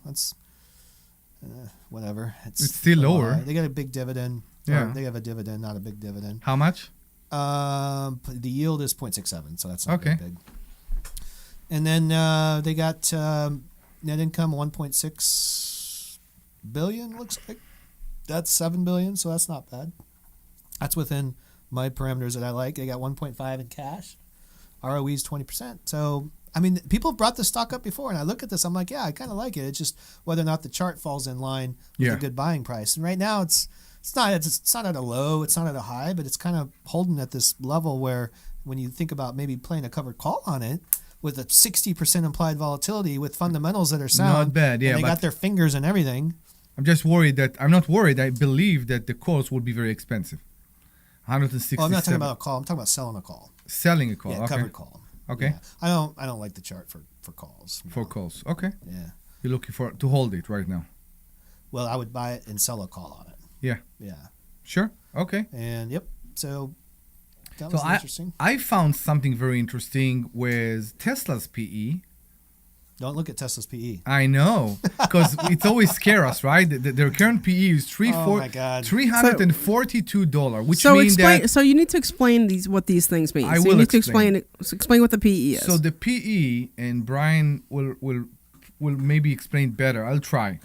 That's whatever. It's still lower. They got a big dividend. Yeah. Or they have a dividend, not a big dividend. How much? The yield is 0.67, so that's not Okay. very big. And then they got net income 1.6 billion. Looks like that's 7 billion, so that's not bad. That's within my parameters that I like. They got 1.5 in cash. ROE is 20%. So I mean, people have brought the stock up before, and I look at this, I'm like, yeah, I kind of like it. It's just whether or not the chart falls in line with Yeah. a good buying price. And right now, it's not at a low, it's not at a high, but it's kind of holding at this level where when you think about maybe playing a covered call on it with a 60% implied volatility with fundamentals that are sound, Not bad, yeah, and they but- got their fingers and everything. I'm just worried I'm not worried. I believe that the calls will be very expensive. 167. Oh, I'm not talking about a call. I'm talking about selling a call. Selling a call. Yeah, Okay. covered call. Okay. Yeah. I don't like the chart for calls. For calls. Okay. Yeah. You're looking to hold it right now. Well, I would buy it and sell a call on it. Yeah. Yeah. Sure. Okay. And yep. So that So was interesting. I found something very interesting with Tesla's PE. Don't look at Tesla's PE. I know, because it's always scare us, right? Their current PE is Oh my God. $342, which So means explain. that So you need to explain what these things mean. I so will you need explain. to explain what the PE is. so the PE, and Brian will maybe explain better. I'll try.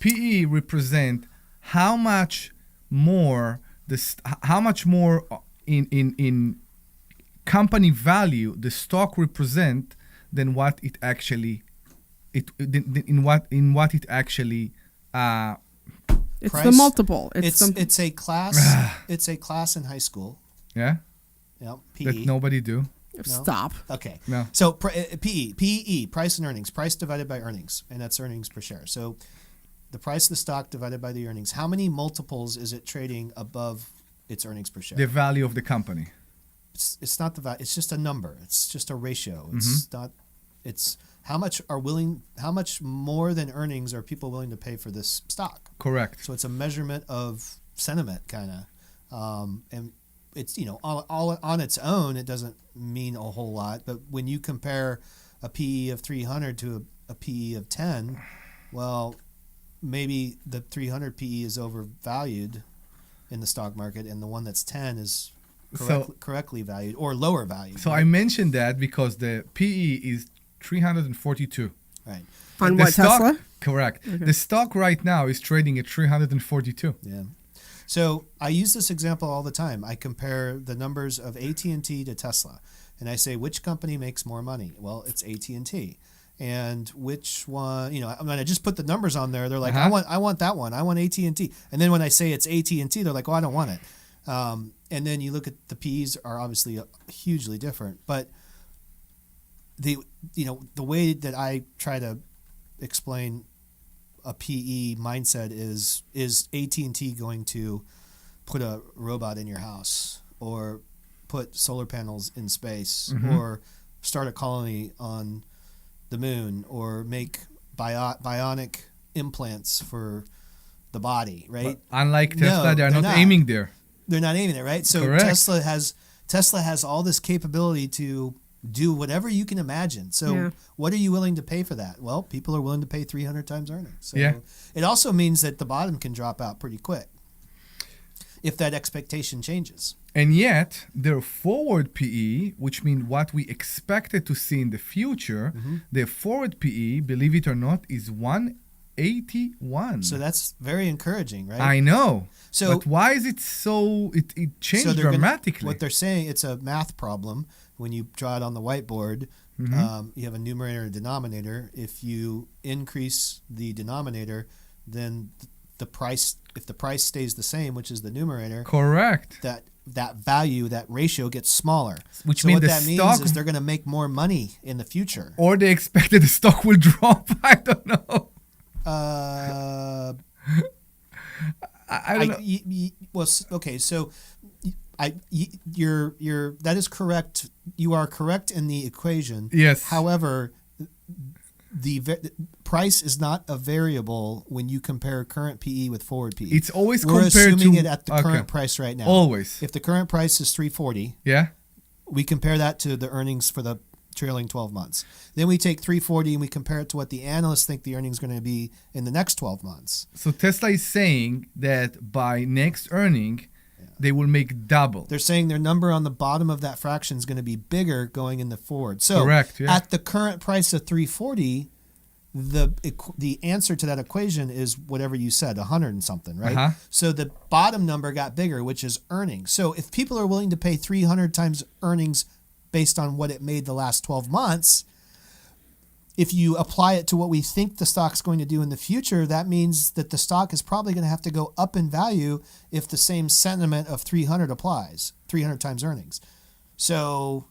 PE represent how much more in company value the stock represent than what it actually in what it actually it's Price? the multiple. It's It's a class. It's a class in high school. yeah Yep. PE. that nobody do. stop. Okay. No. So PE, price and earnings, price divided by earnings, and that's earnings per share. So the price of the stock divided by the earnings. How many multiples is it trading above its earnings per share? The value of the company. It's not the value. It's just a number. It's just a ratio. It's Mm-hmm. not. It's how much more than earnings are people willing to pay for this stock? Correct. So it's a measurement of sentiment, kind of, and it's all on its own, it doesn't mean a whole lot. But when you compare a PE of 300 to a PE of 10, well, maybe the 300 PE is overvalued in the stock market, and the one that's 10 is correctly valued or lower valued. So I mentioned that because the PE is 342. Right. On The what, stock, Tesla? Correct. The stock right now is trading at 342. Yeah. So I use this example all the time. I compare the numbers of AT&T to Tesla, and I say, which company makes more money? Well, it's AT&T. And which one, when I just put the numbers on there, they're like, I want that one. I want AT&T. And then when I say it's AT&T, they're like, oh, I don't want it. And then you look at the P's are obviously hugely different. But the way that I try to explain a PE mindset is AT&T going to put a robot in your house or put solar panels in space or start a colony on the moon or make bionic implants for the body, right? But unlike Tesla, they're not aiming there. They're not aiming it, right? So Correct. Tesla has all this capability to do whatever you can imagine. So what are you willing to pay for that? Well, people are willing to pay 300 times earnings. So it also means that the bottom can drop out pretty quick if that expectation changes. And yet, their forward PE, which means what we expected to see in the future, their forward PE, believe it or not, is 181. So that's very encouraging, right? I know. So, but why is it so? It changed dramatically. What they're saying, it's a math problem. When you draw it on the whiteboard, you have a numerator and a denominator. If you increase the denominator, then the price, if the price stays the same, which is the numerator, correct, that value, that ratio gets smaller. Which so means what that means is they're going to make more money in the future. Or they expected the stock will drop. I don't know. I don't know. Well, okay, so you're that is correct. You are correct in the equation. Yes. However, the price is not a variable when you compare current PE with forward PE. It's always We're compared assuming to it at the current price right now. Always. If the current price is 340, we compare that to the earnings for the trailing 12 months. Then we take 340 and we compare it to what the analysts think the earnings are going to be in the next 12 months. So Tesla is saying that by next earning, they will make double. They're saying their number on the bottom of that fraction is going to be bigger going in the forward. So correct, at the current price of 340, the answer to that equation is whatever you said, 100 and something, right? So the bottom number got bigger, which is earnings. So if people are willing to pay 300 times earnings based on what it made the last 12 months, if you apply it to what we think the stock's going to do in the future, that means that the stock is probably going to have to go up in value if the same sentiment of 300 applies, 300 times earnings. So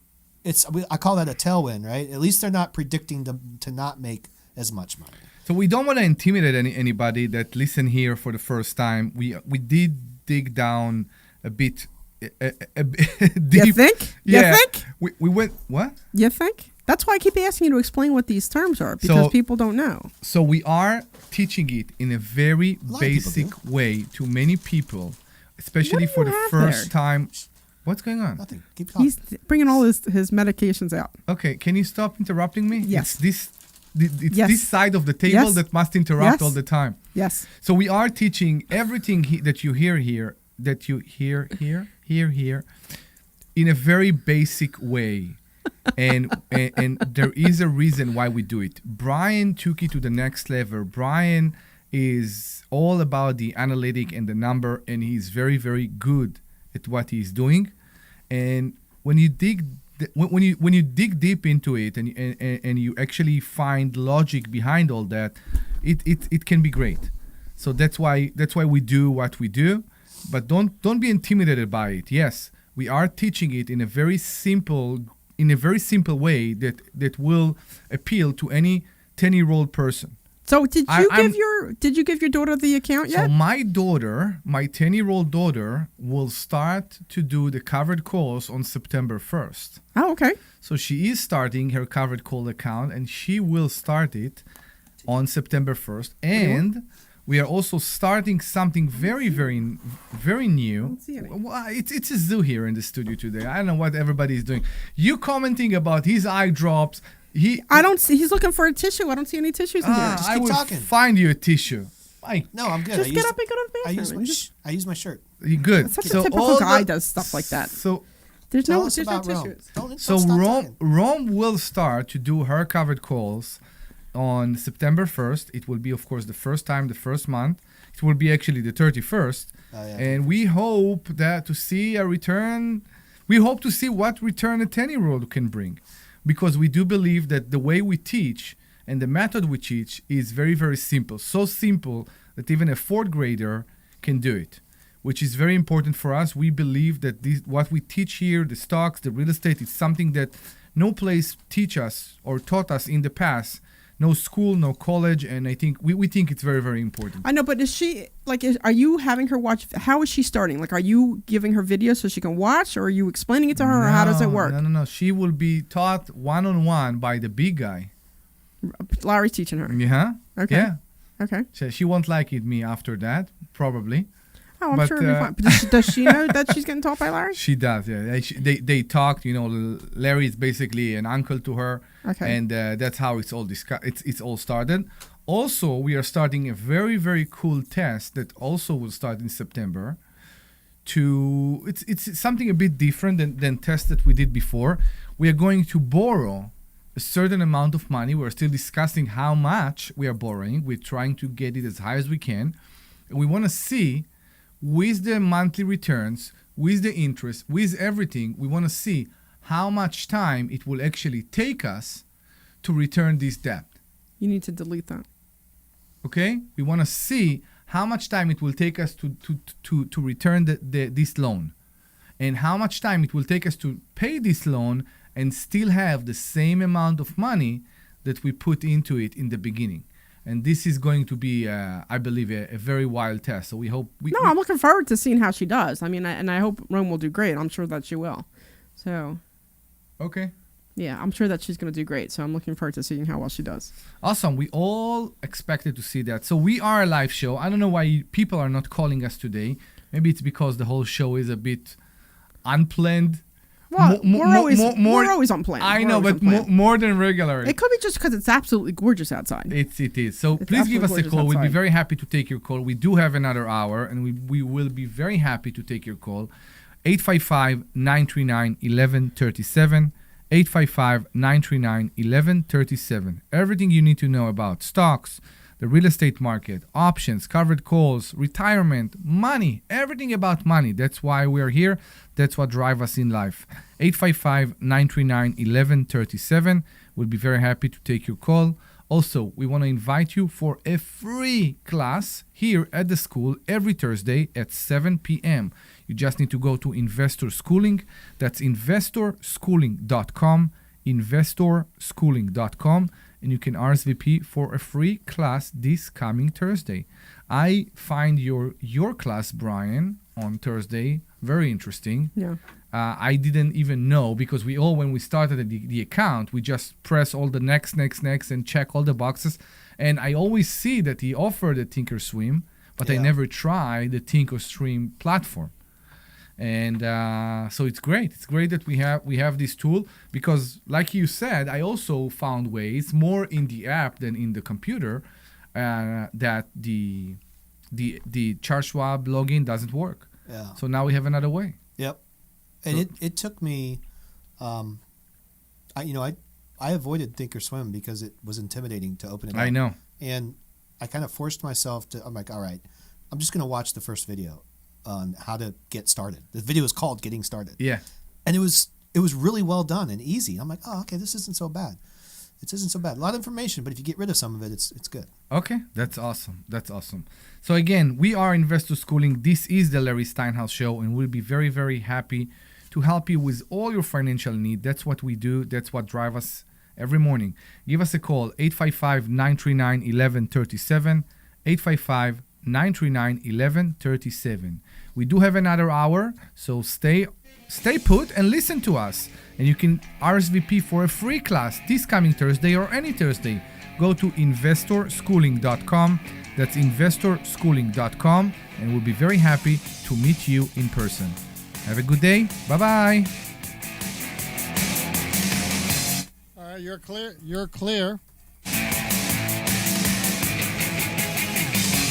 I call that a tailwind, right? At least they're not predicting to not make as much money. So we don't want to intimidate anybody that listen here for the first time. We did dig down a bit. Deep. You think? Yeah. You think? We went, what? You think? That's why I keep asking you to explain what these terms are, because people don't know. So we are teaching it in a very basic way to many people, especially for the first time. What's going on? Nothing. Keep talking. He's bringing all his medications out. Okay, can you stop interrupting me? Yes. It's this side of the table that must interrupt all the time. Yes. So we are teaching everything that you hear here, in a very basic way. and there is a reason why we do it. Brian took it to the next level. Brian is all about the analytic and the number, and he's very, very good at what he's doing. And when you dig deep into it and you actually find logic behind all that, it can be great. So that's why we do what we do. But don't be intimidated by it. Yes, we are teaching it in a very simple way that will appeal to any 10-year-old person. So did you give your daughter the account yet? So my 10-year-old daughter, will start to do the covered calls on September 1st. Oh, okay. So she is starting her covered call account, and she will start it on September 1st. And we are also starting something very, very, very new. Well, it's a zoo here in the studio today. I don't know what everybody is doing. You commenting about his eye drops. I don't see. He's looking for a tissue. I don't see any tissues in here. Just I keep will talking. find you a tissue. No, I'm good. Just get up and go to the bathroom. I use my shirt. You're good. Such a typical guy does stuff like that. So there's Tell no us about Rome. tissues. Don't So stop talking. Rome will start to do her covered calls on September 1st. It will be, of course, the first time, the first month. It will be actually the 31st. And we hope that to see a return. We hope to see what return a 10-year-old can bring. Because we do believe that the way we teach and the method we teach is very, very simple. So simple that even a 4th grader can do it, which is very important for us. We believe that what we teach here, the stocks, the real estate, is something that no place teach us or taught us in the past. No school, no college, and I think we think it's very, very important. I know, but is she are you having her watch? How is she starting? Like, are you giving her videos so she can watch, or are you explaining it to her, or how does it work? No. She will be taught one-on-one by the big guy. Larry's teaching her. Yeah. Okay. Yeah. Okay. So she won't like it me after that, probably. Oh, I'm sure it'll be fine. But does she know that she's getting taught by Larry? She does, yeah. They talked, Larry is basically an uncle to her. Okay. And that's how it's all it's all started. Also, we are starting a very, very cool test that also will start in September. It's something a bit different than tests that we did before. We are going to borrow a certain amount of money. We're still discussing how much we are borrowing. We're trying to get it as high as we can. And we want to see, with the monthly returns, with the interest, with everything, we want to see how much time it will actually take us to return this debt. You need to delete that. Okay? We want to see how much time it will take us to return this loan, and how much time it will take us to pay this loan and still have the same amount of money that we put into it in the beginning. And this is going to be, I believe, a very wild test. So we hope... I'm looking forward to seeing how she does. I mean, I hope Rome will do great. I'm sure that she will. So... Okay. Yeah, I'm sure that she's going to do great. So I'm looking forward to seeing how well she does. Awesome. We all expected to see that. So we are a live show. I don't know why people are not calling us today. Maybe it's because the whole show is a bit unplanned. Well, we're always on plan. I know, but more than regular. It could be just because it's absolutely gorgeous outside. It is. So please give us a call. We'll be very happy to take your call. We do have another hour, and we will be very happy to take your call. 855-939-1137. 855-939-1137. Everything you need to know about stocks, the real estate market, options, covered calls, retirement, money, everything about money. That's why we're here. That's what drives us in life. 855-939-1137. We'll be very happy to take your call. Also, we want to invite you for a free class here at the school every Thursday at 7 p.m. You just need to go to Investor Schooling. That's investorschooling.com, investorschooling.com, and you can RSVP for a free class this coming Thursday. I find your class, Brian, on Thursday very interesting. Yeah. I didn't even know, because when we started the account, we just press all the next, and check all the boxes. And I always see that he offered a Thinkorswim, but I never tried the Thinkorswim platform. And so it's great. It's great that we have this tool, because, like you said, I also found ways more in the app than in the computer that the Charles Schwab login doesn't work. Yeah. So now we have another way. Yep. And it took me, I avoided Thinkorswim because it was intimidating to open it up. I know. And I kind of forced myself to, I'm like, all right, I'm just going to watch the first video on how to get started. The video is called Getting Started. Yeah. And it was really well done and easy. I'm like, oh, okay, this isn't so bad. It isn't so bad. A lot of information, but if you get rid of some of it, it's good. Okay, that's awesome. That's awesome. So again, we are Investor Schooling. This is the Larry Steinhouse Show, and we'll be very, very happy to help you with all your financial need. That's what we do. That's what drives us every morning. Give us a call, 855-939-1137, 855-939-1137. We do have another hour, so stay put and listen to us. And you can RSVP for a free class this coming Thursday or any Thursday. Go to investorschooling.com. That's investorschooling.com, and we'll be very happy to meet you in person. Have a good day. Bye-bye. All right, you're clear. You're clear.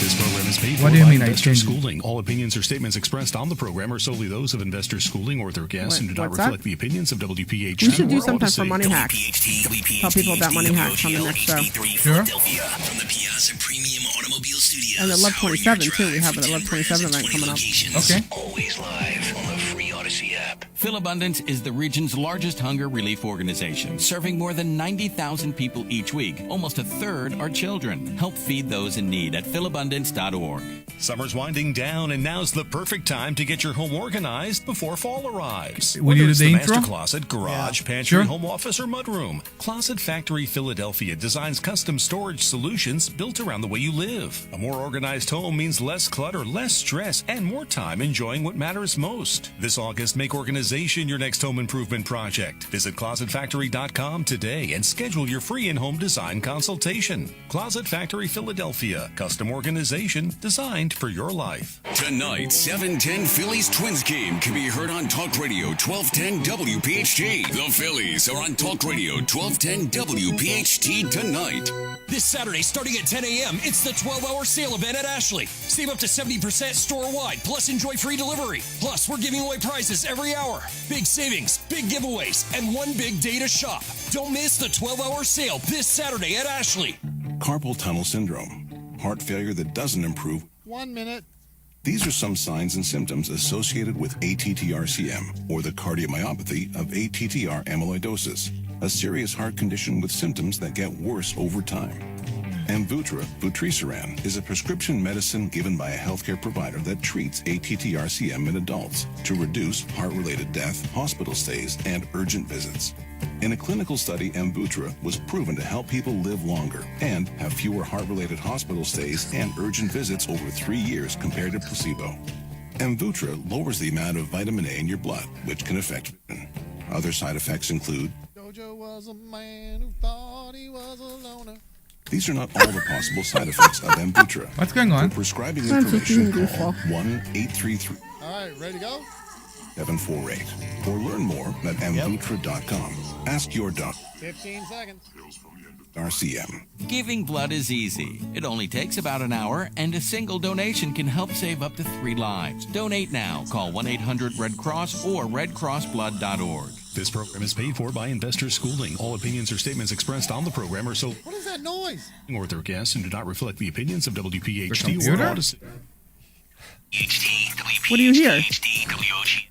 This program is Paid What for do you by mean I Investor changed it? Schooling. All opinions or statements expressed on the program are solely those of Investor Schooling or their guests and do not What's that? reflect the opinions of WPHT. We should do or something for Odyssey. Money Hacks. Tell people about Money Hacks on the next show. Sure. From the Piazza Premium Automobile Studios. And at Love 27 too. We have an 11/27 event coming up. Okay. Always live on the free Odyssey app. Philabundance is the region's largest hunger relief organization, serving more than 90,000 people each week. Almost a third are children. Help feed those in need at philabundance.org. Summer's winding down, and now's the perfect time to get your home organized before fall arrives. Will you do Whether it's the the intro? master closet, garage, pantry, Sure. home office, or mudroom, Closet Factory Philadelphia designs custom storage solutions built around the way you live. A more organized home means less clutter, less stress, and more time enjoying what matters most. This August, make organization your next home improvement project. Visit ClosetFactory.com today and schedule your free in-home design consultation. Closet Factory Philadelphia, custom organization designed for your life. Tonight, 7:10 Phillies Twins game can be heard on Talk Radio 1210 WPHT. The Phillies are on Talk Radio 1210 WPHT tonight. This Saturday, starting at 10 a.m., it's the 12-hour sale event at Ashley. Save up to 70% store-wide, plus enjoy free delivery. Plus, we're giving away prizes every hour. Big savings, big giveaways, and one big day to shop. Don't miss the 12-hour sale this Saturday at Ashley. Carpal tunnel syndrome, heart failure that doesn't improve. 1 minute. These are some signs and symptoms associated with ATTR-CM, or the cardiomyopathy of ATTR amyloidosis, a serious heart condition with symptoms that get worse over time. Amvuttra, vutrisiran, is a prescription medicine given by a healthcare provider that treats ATTR-CM in adults to reduce heart-related death, hospital stays, and urgent visits. In a clinical study, Amvuttra was proven to help people live longer and have fewer heart-related hospital stays and urgent visits over 3 years compared to placebo. Amvuttra lowers the amount of vitamin A in your blood, which can affect vision. Other side effects include Jojo was a man who thought he was a loner. these are not all the possible side effects of Amvuttra. What's going on? For prescribing Sounds like information, being call goofball. 1-833 All right, ready to go? 748 or learn more at amvuttra.com. Ask your doctor. 15 seconds. RCM. Giving blood is easy. It only takes about an hour, and a single donation can help save up to 3 lives. Donate now. Call 1-800-RED-CROSS or redcrossblood.org. This program is paid for by Investor Schooling. All opinions or statements expressed on the program are solely What is that noise? or their guests and do not reflect the opinions of The WPHT or computer? Odyssey. What do you hear?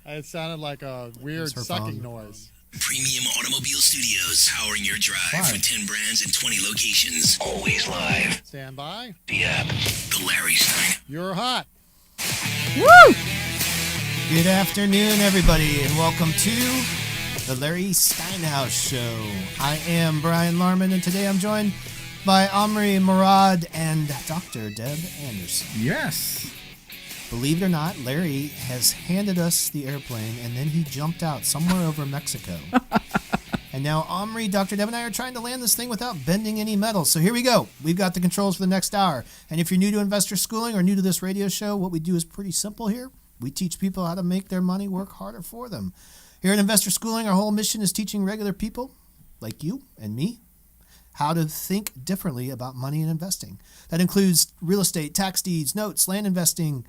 It sounded like a weird her sucking phone. noise. Premium Automobile Studios, powering your drive with 10 brands and 20 locations. Always live. Stand by. The app. The Larry Stein. You're hot. Woo! Good afternoon, everybody, and welcome to the Larry Steinhouse Show. I am Brian Larman, and today I'm joined by Omri Morad and Dr. Deb Anderson. Yes. Believe it or not, Larry has handed us the airplane, and then he jumped out somewhere over Mexico. And now Omri, Dr. Deb, and I are trying to land this thing without bending any metal. So here we go. We've got the controls for the next hour. And if you're new to investor schooling or new to this radio show, what we do is pretty simple here. We teach people how to make their money work harder for them. Here at Investor Schooling, our whole mission is teaching regular people, like you and me, how to think differently about money and investing. That includes real estate, tax deeds, notes, land investing,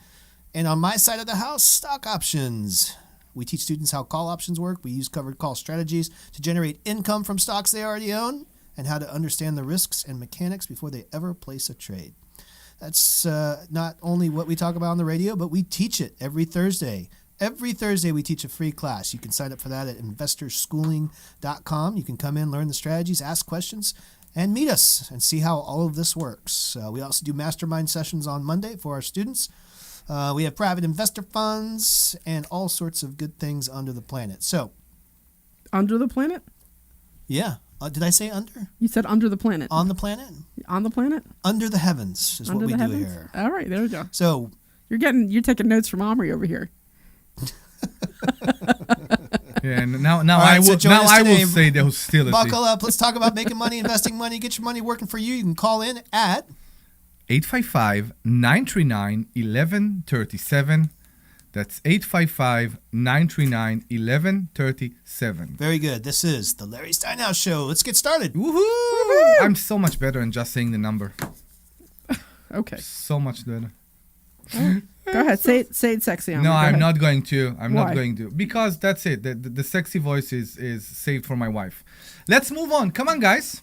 and on my side of the house, stock options. We teach students how call options work. We use covered call strategies to generate income from stocks they already own and how to understand the risks and mechanics before they ever place a trade. That's not only what we talk about on the radio, but we teach it every Thursday. Every Thursday we teach a free class. You can sign up for that at investorschooling.com. You can come in, learn the strategies, ask questions, and meet us and see how all of this works. We also do mastermind sessions on Monday for our students. We have private investor funds and all sorts of good things under the planet. So, Under the planet? yeah. Did I say under? You said under the planet. On the planet? On the planet? Under the heavens is Under what we the do heavens? here. All right, there we go. So, You're taking notes from Omri over here. Yeah, and now All right, so join us I today. will say the hostility. buckle up. Let's talk about making money, investing money, get your money working for you. You can call in at 855-939-1137. That's 855-939-1137. Very good. This is the Larry Steinhouse Show. Let's get started. Woohoo! I'm so much better than just saying the number. Okay. So much better. Go ahead, say it sexy. No, I'm not going to. Why? Not going to. Because that's it. The sexy voice is saved for my wife. Let's move on. Come on, guys.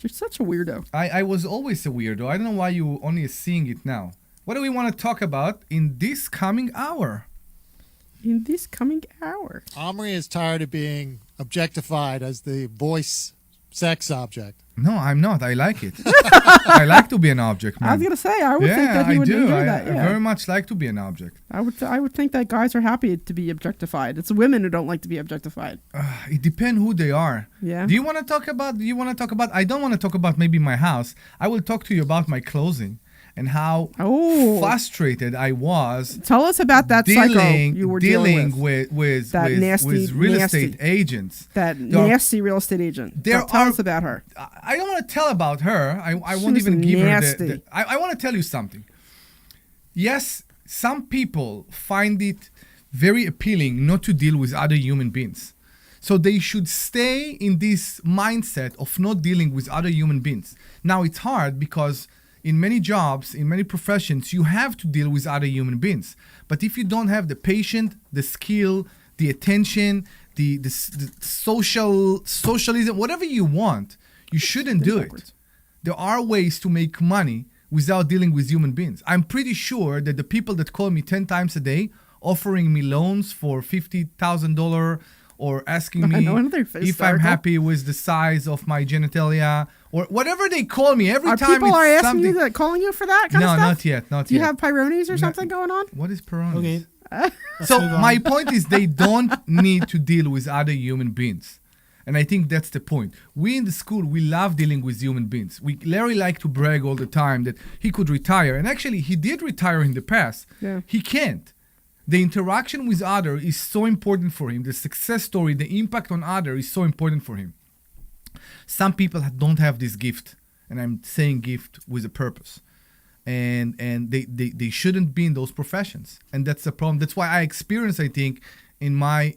You're such a weirdo. I was always a weirdo. I don't know why you only seeing it now. What do we want to talk about in this coming hour? Omri is tired of being objectified as the voice sex object. No, I'm not. I like it. I like to be an object, man. I was gonna say I would think that he would enjoy that. I very much like to be an object. I would think that guys are happy to be objectified. It's women who don't like to be objectified. It depends who they are. Yeah. Do you want to talk about? I don't want to talk about maybe my house. I will talk to you about my closing and how frustrated I was. Tell us about that cycle you were dealing with that with real estate agents. That nasty real estate agent. Tell us about her. I don't want to tell about her. I won't even give her the I want to tell you something. Yes, some people find it very appealing not to deal with other human beings. So they should stay in this mindset of not dealing with other human beings. Now it's hard because in many jobs, in many professions, you have to deal with other human beings. But if you don't have the patience, the skill, the attention, the socialism, whatever you want, you shouldn't do it. There are ways to make money without dealing with human beings. I'm pretty sure that the people that call me 10 times a day, offering me loans for $50,000 or asking me if I'm happy with the size of my genitalia or whatever they call me every time. People are asking you that, calling you for that kind of stuff? No, not yet. Not Do you yet. have Peyronie's or something going on? What is Peyronie's? Okay. So my point is they don't need to deal with other human beings. And I think that's the point. We in the school, we love dealing with human beings. Larry liked to brag all the time that he could retire. And actually, he did retire in the past. Yeah. He can't. The interaction with other is so important for him. The success story, the impact on other is so important for him. Some people don't have this gift, and I'm saying gift with a purpose. And they shouldn't be in those professions, and that's the problem. That's why I experienced, I think, in my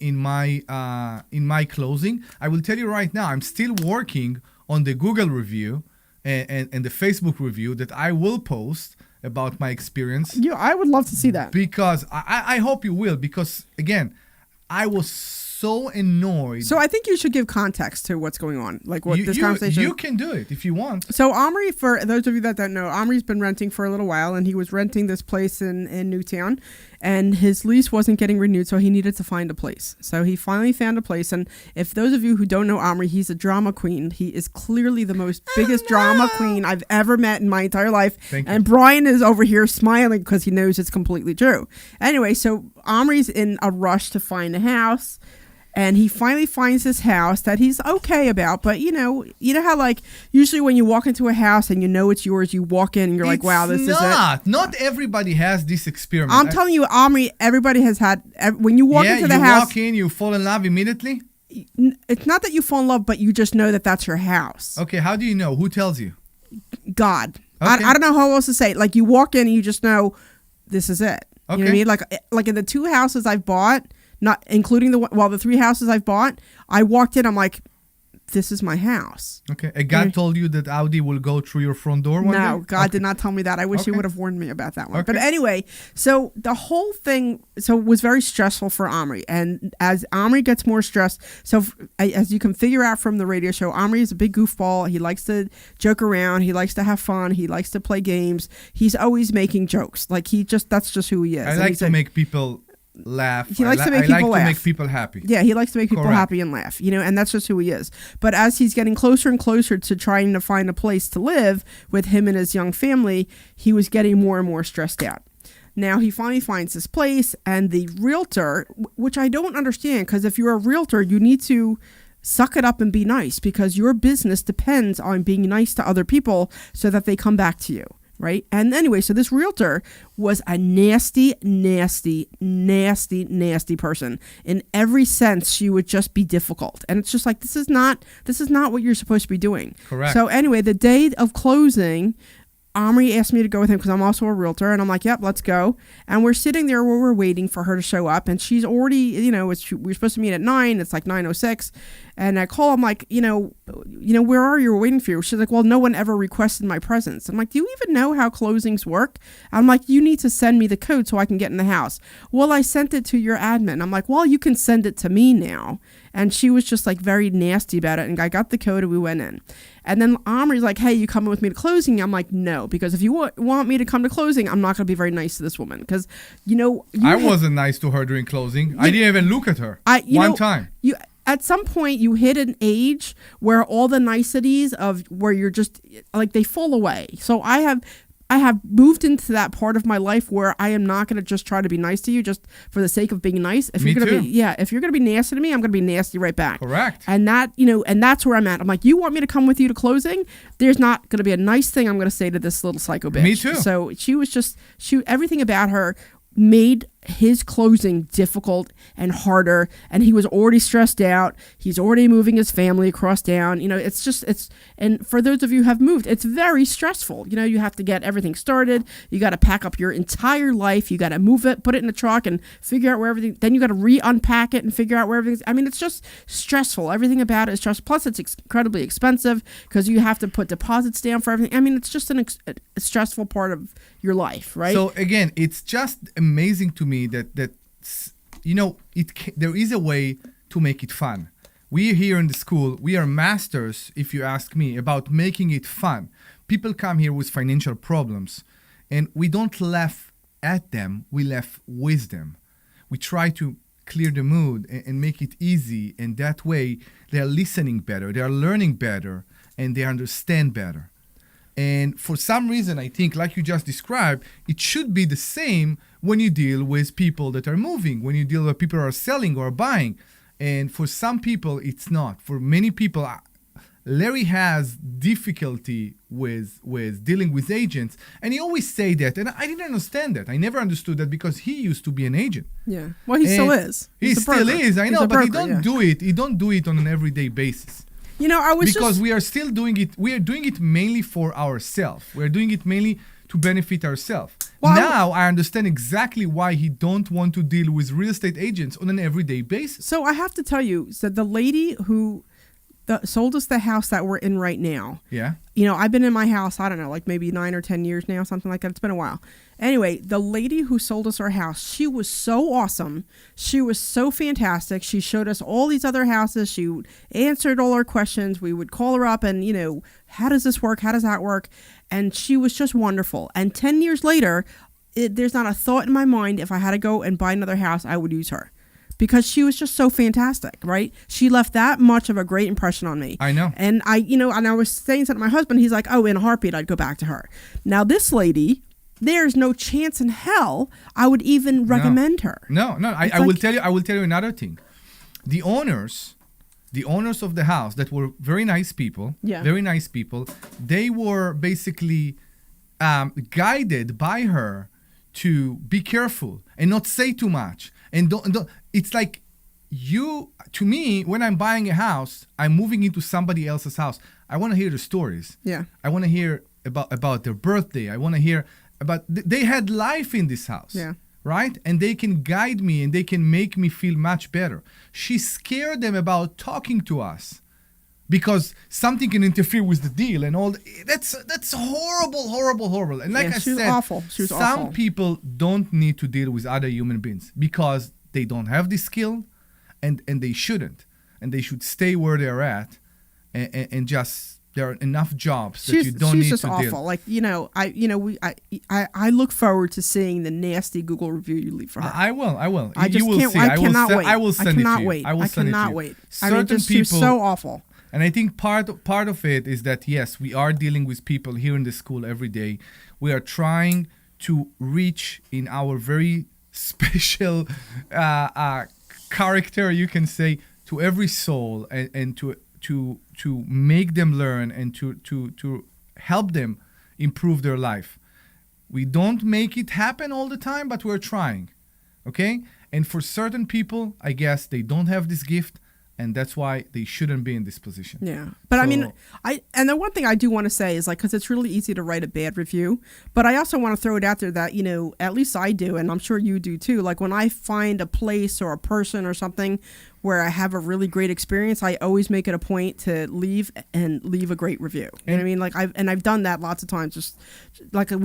closing. I will tell you right now, I'm still working on the Google review and the Facebook review that I will post about my experience. Yeah, I would love to see that. Because I hope you will, because again, I was so annoyed. So I think you should give context to what's going on, like what this conversation. You can do it if you want. So Omri, for those of you that don't know, Omri's been renting for a little while, and he was renting this place in Newtown, and his lease wasn't getting renewed, so he needed to find a place. So he finally found a place, and if those of you who don't know Omri, he's a drama queen. He is clearly the biggest drama queen I've ever met in my entire life. Thank you. And Brian is over here smiling because he knows it's completely true. Anyway, so Omri's in a rush to find a house. And he finally finds this house that he's okay about, but you know how like usually when you walk into a house and you know it's yours, you walk in and you're like, wow, this is it. Not everybody has this experiment. I'm telling you, Omri, everybody has had. When you walk into the house, you walk in, you fall in love immediately. It's not that you fall in love, but you just know that that's your house. Okay, how do you know? Who tells you? God. Okay. I don't know how else to say it. Like you walk in and you just know this is it. Okay. You know what I mean? Like in the 2 houses I've bought. Not including the 3 houses I've bought, I walked in, I'm like, this is my house. Okay. And God told you that Audi will go through your front door one day? No, God did not tell me that. I wish he would have warned me about that one. But anyway, so the whole thing was very stressful for Omri. And as Omri gets more stressed, so as you can figure out from the radio show, Omri is a big goofball. He likes to joke around. He likes to have fun. He likes to play games. He's always making jokes. Like that's just who he is. I like to make people laugh. He likes to make people laugh. To make people happy. Yeah, he likes to make people happy and laugh, and that's just who he is. But as he's getting closer and closer to trying to find a place to live with him and his young family, he was getting more and more stressed out. Now he finally finds this place, and the realtor, which I don't understand, because if you're a realtor, you need to suck it up and be nice, because your business depends on being nice to other people so that they come back to you. Right. And anyway, so this realtor was a nasty, nasty, nasty, nasty person. In every sense, she would just be difficult. And it's just like, this is not what you're supposed to be doing. Correct. So anyway, the day of closing, Omri asked me to go with him because I'm also a realtor. And I'm like, yep, let's go. And we're sitting there where we're waiting for her to show up. And she's already, we're supposed to meet at 9. It's like 9:06. And I call, I'm like, where are you? We're waiting for you. She's like, well, no one ever requested my presence. I'm like, do you even know how closings work? I'm like, you need to send me the code so I can get in the house. Well, I sent it to your admin. I'm like, well, you can send it to me now. And she was just like very nasty about it. And I got the code and we went in. And then Omri's like, hey, you coming with me to closing? I'm like, no, because if you want me to come to closing, I'm not going to be very nice to this woman. Because, I wasn't nice to her during closing. I didn't even look at her one time. At some point, you hit an age where all the niceties of where you're just like they fall away. So I have moved into that part of my life where I am not going to just try to be nice to you just for the sake of being nice. If you're going to be nasty to me, I'm going to be nasty right back. Correct. And and that's where I'm at. I'm like, you want me to come with you to closing? There's not going to be a nice thing I'm going to say to this little psycho bitch. Me too. So everything about her made his closing difficult and harder, and he was already stressed out. He's already moving his family across town. And for those of you who have moved, it's very stressful. You have to get everything started. You got to pack up your entire life. You got to move it, put it in a truck and figure out where everything, then you got to re-unpack it and figure out where everything's, it's just stressful. Everything about it is stressful. Plus it's incredibly expensive because you have to put deposits down for everything. It's just a stressful part of your life, right? So again, it's just amazing to me that there is a way to make it fun. We here in the school, we are masters, if you ask me, about making it fun. People come here with financial problems, and we don't laugh at them, we laugh with them. We try to clear the mood and make it easy, and that way they are listening better, they are learning better, and they understand better. And for some reason, I think, like you just described, it should be the same when you deal with people that are moving, when you deal with people who are selling or buying. And for some people, it's not. For many people, Larry has difficulty with dealing with agents. And he always say that. And I didn't understand that. I never understood that because he used to be an agent. Yeah. Well, he still is. He still is, I know, but he don't do it. He don't do it on an everyday basis. We are still doing it. We are doing it mainly for ourselves. We are doing it mainly to benefit ourselves. Well, now I understand exactly why he don't want to deal with real estate agents on an everyday basis. So I have to tell you, the lady who sold us the house that we're in right now. Yeah. I've been in my house, I don't know, like maybe 9 or 10 years now, something like that. It's been a while. Anyway, the lady who sold us our house, she was so awesome. She was so fantastic. She showed us all these other houses. She answered all our questions. We would call her up and, how does this work? How does that work? And she was just wonderful. And 10 years later, there's not a thought in my mind, if I had to go and buy another house, I would use her. Because she was just so fantastic, right? She left that much of a great impression on me. I know. And I was saying something to my husband. He's like, oh, in a heartbeat, I'd go back to her. Now, this lady, there's no chance in hell I would even recommend her. No. I will tell you another thing. The owners of the house that were very nice people, they were basically guided by her to be careful and not say too much. And don't. It's like to me, when I'm buying a house, I'm moving into somebody else's house. I want to hear the stories. Yeah. I want to hear about their birthday. I want to hear about, they had life in this house. Yeah. Right? And they can guide me and they can make me feel much better. She scared them about talking to us because something can interfere with the deal and all. That's horrible. And like I said, awful. She was some awful. people don't need to deal with other human beings because they don't have the skill and they shouldn't. And they should stay where they're at and just, there are enough jobs that you don't need to deal. She's just awful. Like, I look forward to seeing the nasty Google review you leave for her. I will. You will see. I cannot wait. I will send it to you. I cannot wait. Certain people, she's so awful. And I think part of it is that, yes, we are dealing with people here in the school every day. We are trying to reach in our very special character, you can say, to every soul and to make them learn and to help them improve their life. We don't make it happen all the time, but we're trying, okay? And for certain people, I guess they don't have this gift, and that's why they shouldn't be in this position. Yeah. But and the one thing I do want to say is, like, because it's really easy to write a bad review, but I also want to throw it out there that, at least I do, and I'm sure you do too, like when I find a place or a person or something where I have a really great experience, I always make it a point to leave a great review. You know what I mean? Like I've done that lots of times. Just like I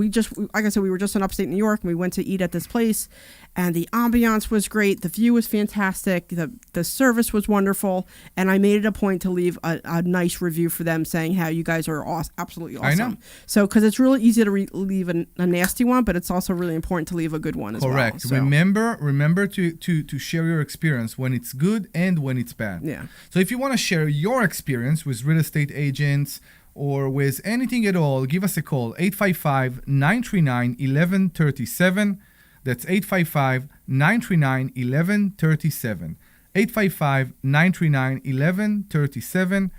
said, we were just in upstate New York and we went to eat at this place, and the ambiance was great, the view was fantastic, the service was wonderful, and I made it a point to leave a nice review for them saying how you guys are absolutely awesome. I know. So because it's really easy to leave a nasty one, but it's also really important to leave a good one as well. Correct. So. Remember to share your experience when it's good and when it's bad. Yeah. So if you want to share your experience with real estate agents or with anything at all, give us a call, 855-939-1137. That's 855-939-1137. 855-939-1137.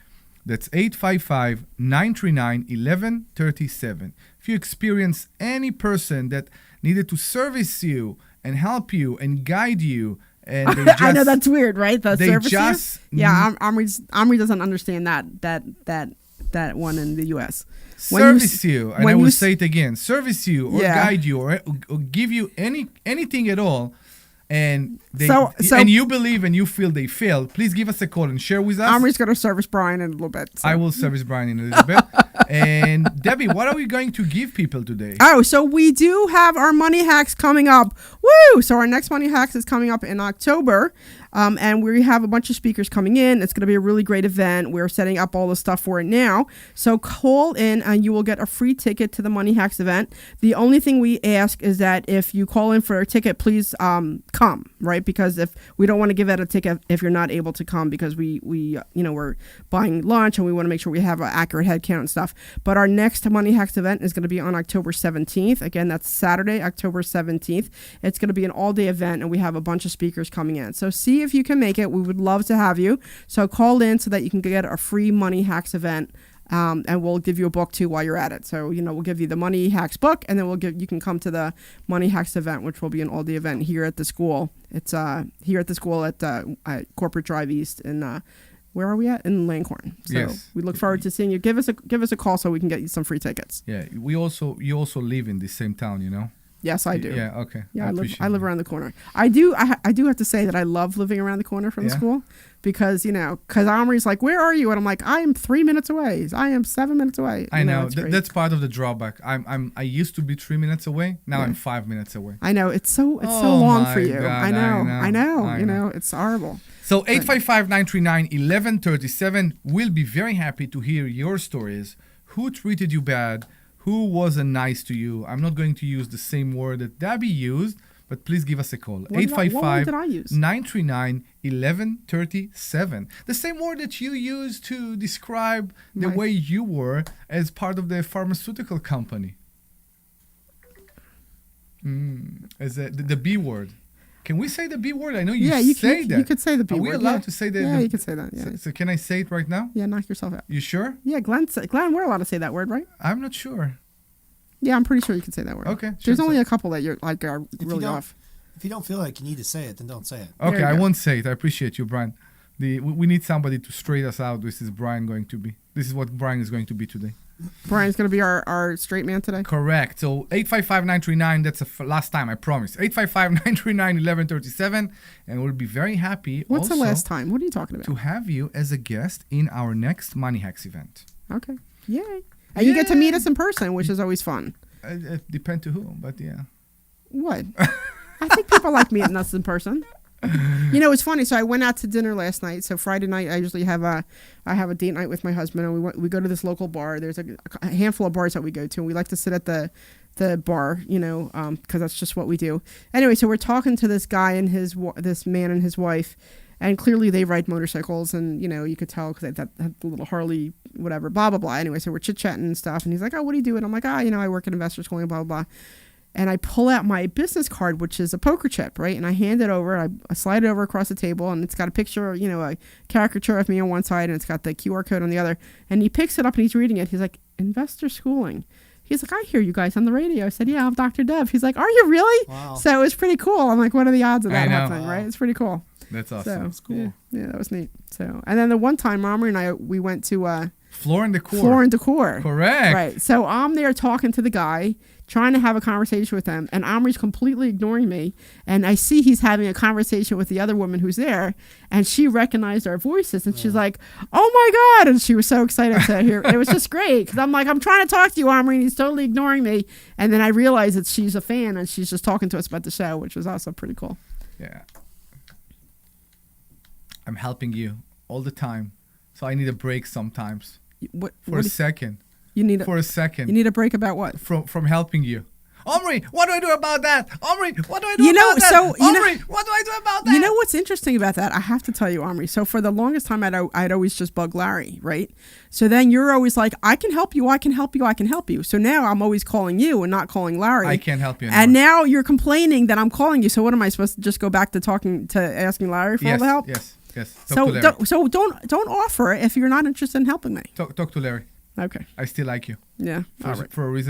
That's 855-939-1137. If you experience any person that needed to service you and help you and guide you, and they just, I know that's weird, right? The they service just you? Yeah, Omri doesn't understand that one in the U.S. Service you, and I will say it again: service you, or guide you, or give you anything at all. And and you believe and you feel they failed, please give us a call and share with us. Omri's going to service Brian in a little bit. So. I will service Brian in a little bit. And Debbie, what are we going to give people today? Oh, so we do have our Money Hacks coming up. Woo! So our next Money Hacks is coming up in October. And we have a bunch of speakers coming in. It's going to be a really great event. We're setting up all the stuff for it now. So call in and you will get a free ticket to the Money Hacks event. The only thing we ask is that if you call in for a ticket, please come, right? Because if we don't want to give out a ticket if you're not able to come, because we're buying lunch and we want to make sure we have an accurate head count and stuff. But our next Money Hacks event is going to be on October 17th. Again, that's Saturday, October 17th. It's going to be an all-day event and we have a bunch of speakers coming in. So see if you can make it. We would love to have you. So call in so that you can get a free Money Hacks event, and we'll give you a book too while you're at it. So we'll give you the Money Hacks book, and then you can come to the Money Hacks event, which will be an all-day event here at the school. It's here at the school at Corporate Drive East in where are we at? In Langhorne. So yes. We look forward to seeing you. Give us a call so we can get you some free tickets. Yeah, you also live in the same town, you know. Yes, I do. Yeah, okay. Yeah, I live around the corner. I do have to say that I love living around the corner from the school because Omri's like, where are you? And I'm like, I am 3 minutes away. I am 7 minutes away. I know. That's part of the drawback. I used to be 3 minutes away. Now I'm 5 minutes away. I know. It's so long for you. God, I know. It's horrible. So 855-939-1137. We'll be very happy to hear your stories. Who treated you bad? Who wasn't nice to you? I'm not going to use the same word that Debbie used, but please give us a call. 855-939-1137. The same word that you used to describe the way you were as part of the pharmaceutical company. As the B word. Can we say the B word? I know you say that. You could say the B word. Are we allowed to say that? Yeah, you could say that. Yeah. So can I say it right now? Yeah, knock yourself out. You sure? Yeah, Glenn, we're allowed to say that word, right? I'm not sure. Yeah, I'm pretty sure you can say that word. Okay. There's only a couple that you're like are really off. If you don't feel like you need to say it, then don't say it. Okay, I won't say it. I appreciate you, Brian. We need somebody to straight us out. This is what Brian is going to be today. Brian's going to be our straight man today? Correct. So 855-939, that's the last time, I promise. 855-939-1137, and we'll be very happy. What's the last time? What are you talking about? To have you as a guest in our next Money Hacks event. Okay. Yay. And you get to meet us in person, which is always fun. It depends to who, but yeah. What? I think people like meeting us in person. It's funny. So I went out to dinner last night. So Friday night, I usually have a date night with my husband, and we go to this local bar. There's a handful of bars that we go to, and we like to sit at the bar, because that's just what we do. Anyway, so we're talking to this guy and this man and his wife, and clearly they ride motorcycles, and you could tell because they had the little Harley, whatever, blah blah blah. Anyway, so we're chit chatting and stuff, and he's like, "Oh, what do you do?" And I'm like, I work at Investor Schooling, blah blah blah. And I pull out my business card, which is a poker chip, right? And I hand it over. I slide it over across the table, and it's got a picture, a caricature of me on one side, and it's got the QR code on the other. And he picks it up, and he's reading it. He's like, Investor Schooling. He's like, I hear you guys on the radio. I said, yeah, I'm Dr. Deb. He's like, are you really? Wow. So it was pretty cool. I'm like, what are the odds of that happening, right? It's pretty cool. That's awesome. So, that's cool. Yeah, that was neat. So, and then the one time, Omri and I, we went to Floor and decor. Floor and decor. Correct. Right. So I'm there talking to the guy, trying to have a conversation with him, and Omri's completely ignoring me. And I see he's having a conversation with the other woman who's there, and she recognized our voices, and she's like, "Oh my God!" And she was so excited to hear. It was just great because I'm like, I'm trying to talk to you, Omri, and he's totally ignoring me. And then I realized that she's a fan, and she's just talking to us about the show, which was also pretty cool. Yeah. I'm helping you all the time, so I need a break sometimes. For a second. You need for a second. You need a break about what? From helping you. Omri, what do I do about that? Omri, what do I do about that? Omri, what do I do about that? You know what's interesting about that? I have to tell you, Omri. So for the longest time, I'd always just bug Larry, right? So then you're always like, I can help you, I can help you, I can help you. So now I'm always calling you and not calling Larry. I can't help you anymore. And now you're complaining that I'm calling you. So what am I supposed to just go back to asking Larry for all the help? Yes. So don't offer if you're not interested in helping me. Talk to Larry. Okay. I still like you. Yeah. For a reason